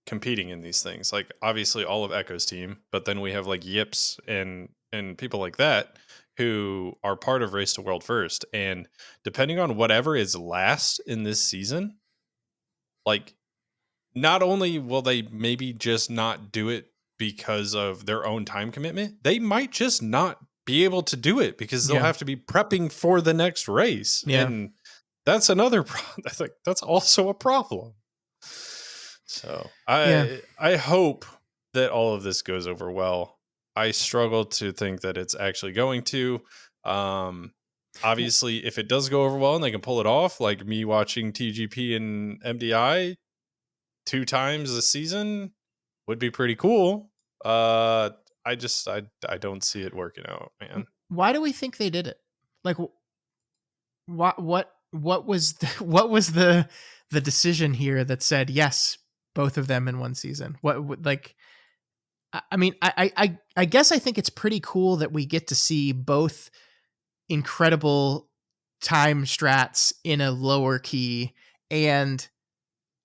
competing in these things. Like obviously all of Echo's team, but then we have like Yips and people like that who are part of Race to World First. And depending on whatever is last in this season, like not only will they maybe just not do it because of their own time commitment, they might just not be able to do it because they'll Yeah. have to be prepping for the next race. Yeah. And that's another I think that's also a problem. So Yeah. I hope that all of this goes over well. I struggle to think that it's actually going to. Um, Obviously, if it does go over well and they can pull it off, like me watching TGP and MDI 2 times this season, would be pretty cool. I don't see it working out, man. Why do we think they did it? Like, what was what was the decision here that said yes, both of them in one season? Like, I mean, I guess I think it's pretty cool that we get to see both incredible time strats in a lower key, and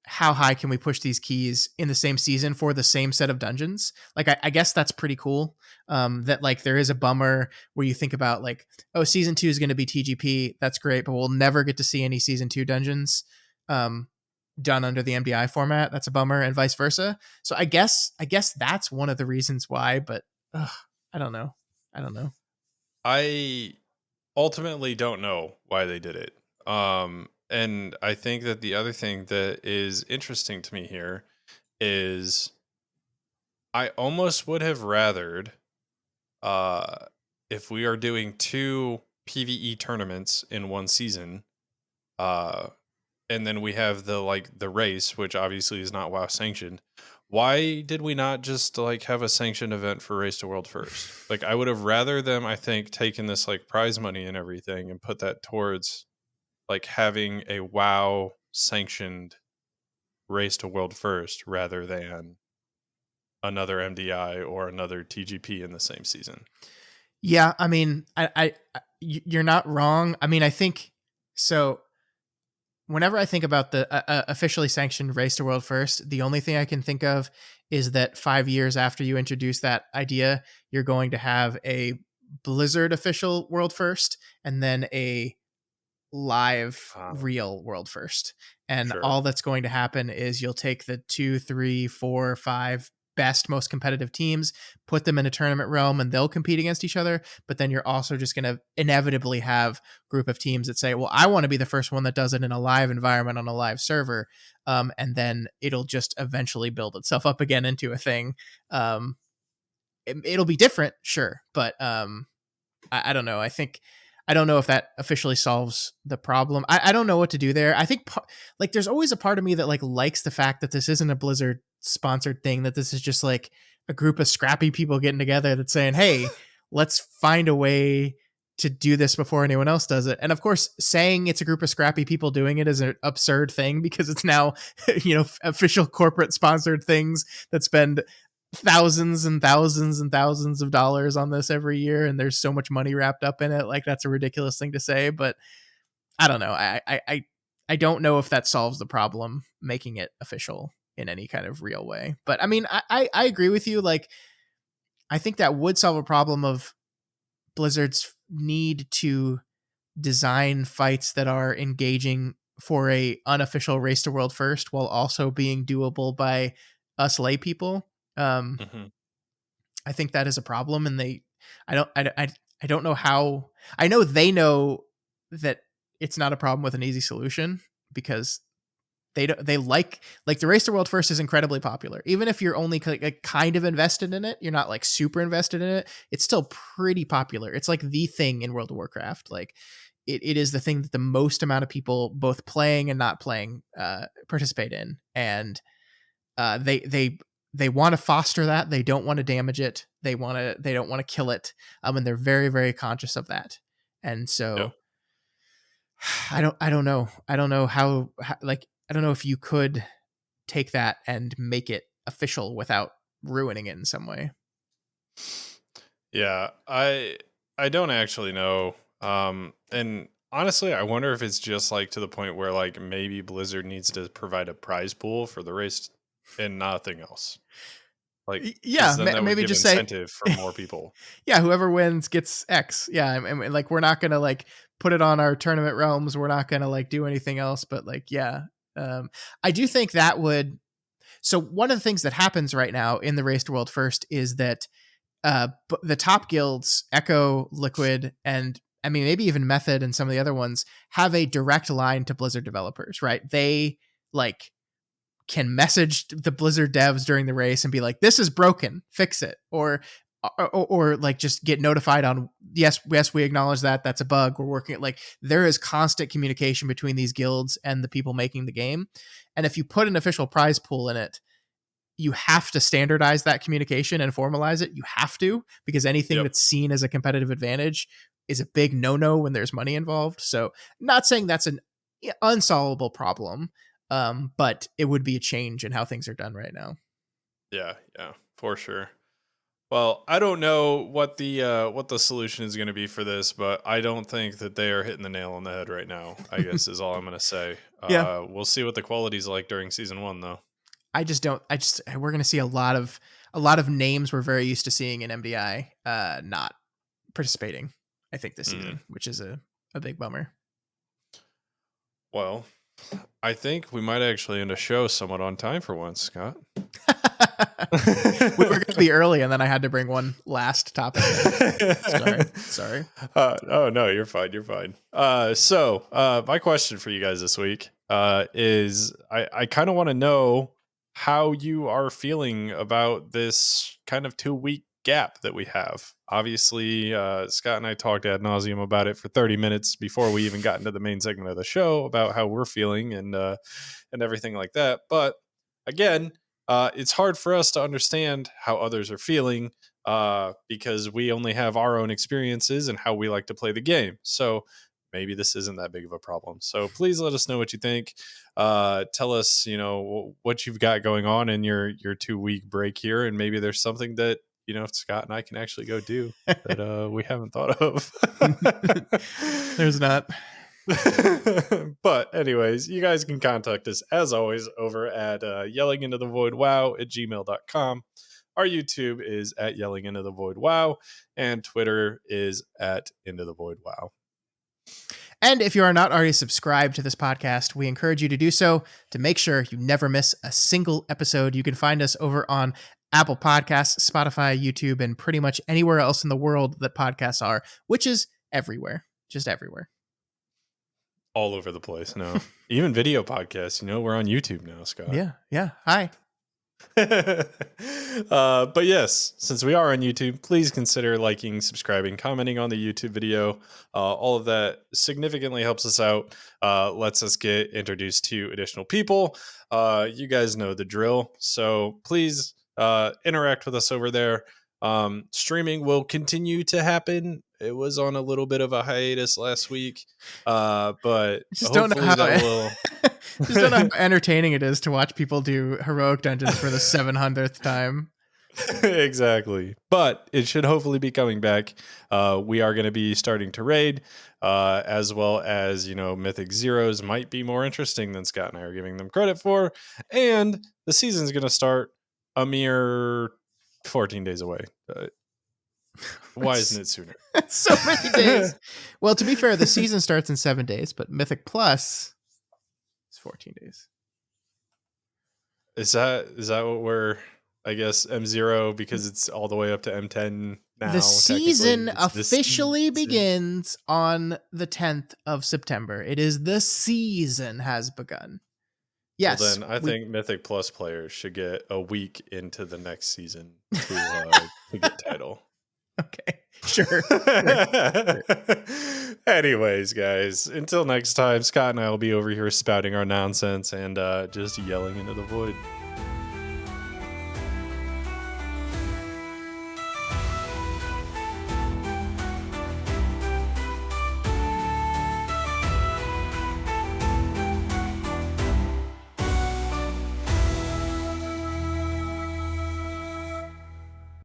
how high can we push these keys in the same season for the same set of dungeons. Like, I guess that's pretty cool. That like there is a bummer where you think about like, oh, season 2 is going to be TGP, that's great, but we'll never get to see any season 2 dungeons um done under the MDI format. That's a bummer, and vice versa. So I guess that's one of the reasons why, but I don't know. I don't know. I ultimately don't know why they did it. And I think that the other thing that is interesting to me here is I almost would have rathered uh if we are doing two PvE tournaments in one season, uh and then we have the race, which obviously is not WoW sanctioned. why did we not just like have a sanctioned event for Race to World first? Like, I would have rather them, I think, taken this like prize money and everything and put that towards like having a WoW sanctioned Race to World first rather than another MDI or another TGP in the same season. Yeah, I mean, you're not wrong. I mean, I think so. Whenever I think about the officially sanctioned Race to World First, the only thing I can think of is that 5 years after you introduce that idea, you're going to have a Blizzard official World First and then a live real World First. And Sure. all that's going to happen is you'll take the 2, 3, 4, 5 best, most competitive teams, put them in a tournament realm, and they'll compete against each other. But then you're also just going to inevitably have a group of teams that say, well, I want to be the first one that does it in a live environment on a live server. And then it'll just eventually build itself up again into a thing. It'll be different, sure. But I don't know. I don't know if that officially solves the problem. I don't know what to do there. I think like there's always a part of me that like likes the fact that this isn't a Blizzard sponsored thing, that this is just like a group of scrappy people getting together that's saying, hey, let's find a way to do this before anyone else does it. And of course, saying it's a group of scrappy people doing it is an absurd thing because it's now, official corporate sponsored things that spend thousands and thousands and thousands of dollars on this every year, and there's so much money wrapped up in it. Like, that's a ridiculous thing to say, but I don't know. I don't know if that solves the problem making it official in any kind of real way. But I mean, I agree with you. Like, I think that would solve a problem of Blizzard's need to design fights that are engaging for a unofficial Race to World First while also being doable by us lay people. Mm-hmm. I think that is a problem, and I don't know how. I know they know that it's not a problem with an easy solution because they like the Race to World First is incredibly popular. Even if you're only kind of invested in it, you're not like super invested in it. It's still pretty popular. It's like the thing in World of Warcraft. Like it is the thing that the most amount of people, both playing and not playing, participate in, and they want to foster that. They don't want to damage it. They don't want to kill it. And they're very, very conscious of that. And so Yep. I don't know. I don't know how like, I don't know if you could take that and make it official without ruining it in some way. Yeah, I don't actually know. And honestly, I wonder if it's just like to the point where like maybe Blizzard needs to provide a prize pool for the race and nothing else. Like, yeah, then that would maybe give just say, incentive for more people. yeah, whoever wins gets X. Yeah, I mean, like, we're not gonna like put it on our tournament realms. We're not gonna like do anything else. But like, yeah, I do think that would. So one of the things that happens right now in the Race to World First is that the top guilds, Echo, Liquid, and I mean maybe even Method and some of the other ones have a direct line to Blizzard developers, right? They like can message the Blizzard devs during the race and be like, "This is broken, fix it," or like just get notified on, yes, we acknowledge that that's a bug. We're working it. Like, there is constant communication between these guilds and the people making the game, and if you put an official prize pool in it, you have to standardize that communication and formalize it. You have to, because anything Yep. that's seen as a competitive advantage is a big no-no when there's money involved. So, not saying that's an unsolvable problem, but it would be a change in how things are done right now. Yeah, for sure. Well, I don't know what the solution is going to be for this, but I don't think that they are hitting the nail on the head right now, I guess is all I'm going to say. Yeah. We'll see what the quality's like during season 1 though. We're going to see a lot of names we're very used to seeing in MDI not participating, I think, this season, which is a big bummer. Well, I think we might actually end a show somewhat on time for once, Scott. We were going to be early, and then I had to bring one last topic. Sorry. Oh no, you're fine. You're fine. So my question for you guys this week is I kind of want to know how you are feeling about this kind of 2-week gap that we have. Obviously, Scott and I talked ad nauseum about it for 30 minutes before we even got into the main segment of the show about how we're feeling and everything like that. But again, it's hard for us to understand how others are feeling because we only have our own experiences and how we like to play the game. So maybe this isn't that big of a problem. So please let us know what you think. Tell us, what you've got going on in your 2-week break here, and maybe there's something that Scott and I can actually go do that we haven't thought of. There's not. But anyways, you guys can contact us as always over at yellingintothevoidwow@gmail.com. Our YouTube is at Yelling Into the Void Wow, and Twitter is at Into the Void Wow. And if you are not already subscribed to this podcast, we encourage you to do so to make sure you never miss a single episode. You can find us over on Apple Podcasts, Spotify, YouTube, and pretty much anywhere else in the world that podcasts are, which is everywhere, just everywhere. All over the place now. Even video podcasts, we're on YouTube now, Scott. Yeah. Hi. But yes, since we are on YouTube, please consider liking, subscribing, commenting on the YouTube video. All of that significantly helps us out, lets us get introduced to additional people. You guys know the drill. So please interact with us over there. Streaming will continue to happen. It was on a little bit of a hiatus last week, but just don't know how that will. Just don't know how entertaining it is to watch people do heroic dungeons for the 700th time. Exactly. But it should hopefully be coming back. We are going to be starting to raid, as well as, Mythic Zeros might be more interesting than Scott and I are giving them credit for. And the season's going to start a mere 14 days away. Why isn't it sooner? So many days. Well, to be fair, the season starts in 7 days, but Mythic Plus is 14 days. Is that what we're, I guess, M0 because it's all the way up to M10 now? The season officially begins on the 10th of September. It is the season has begun. Yes. Well, then I think Mythic Plus players should get a week into the next season to get title. Okay, sure. Anyways, guys, until next time, Scott and I will be over here spouting our nonsense and just yelling into the void.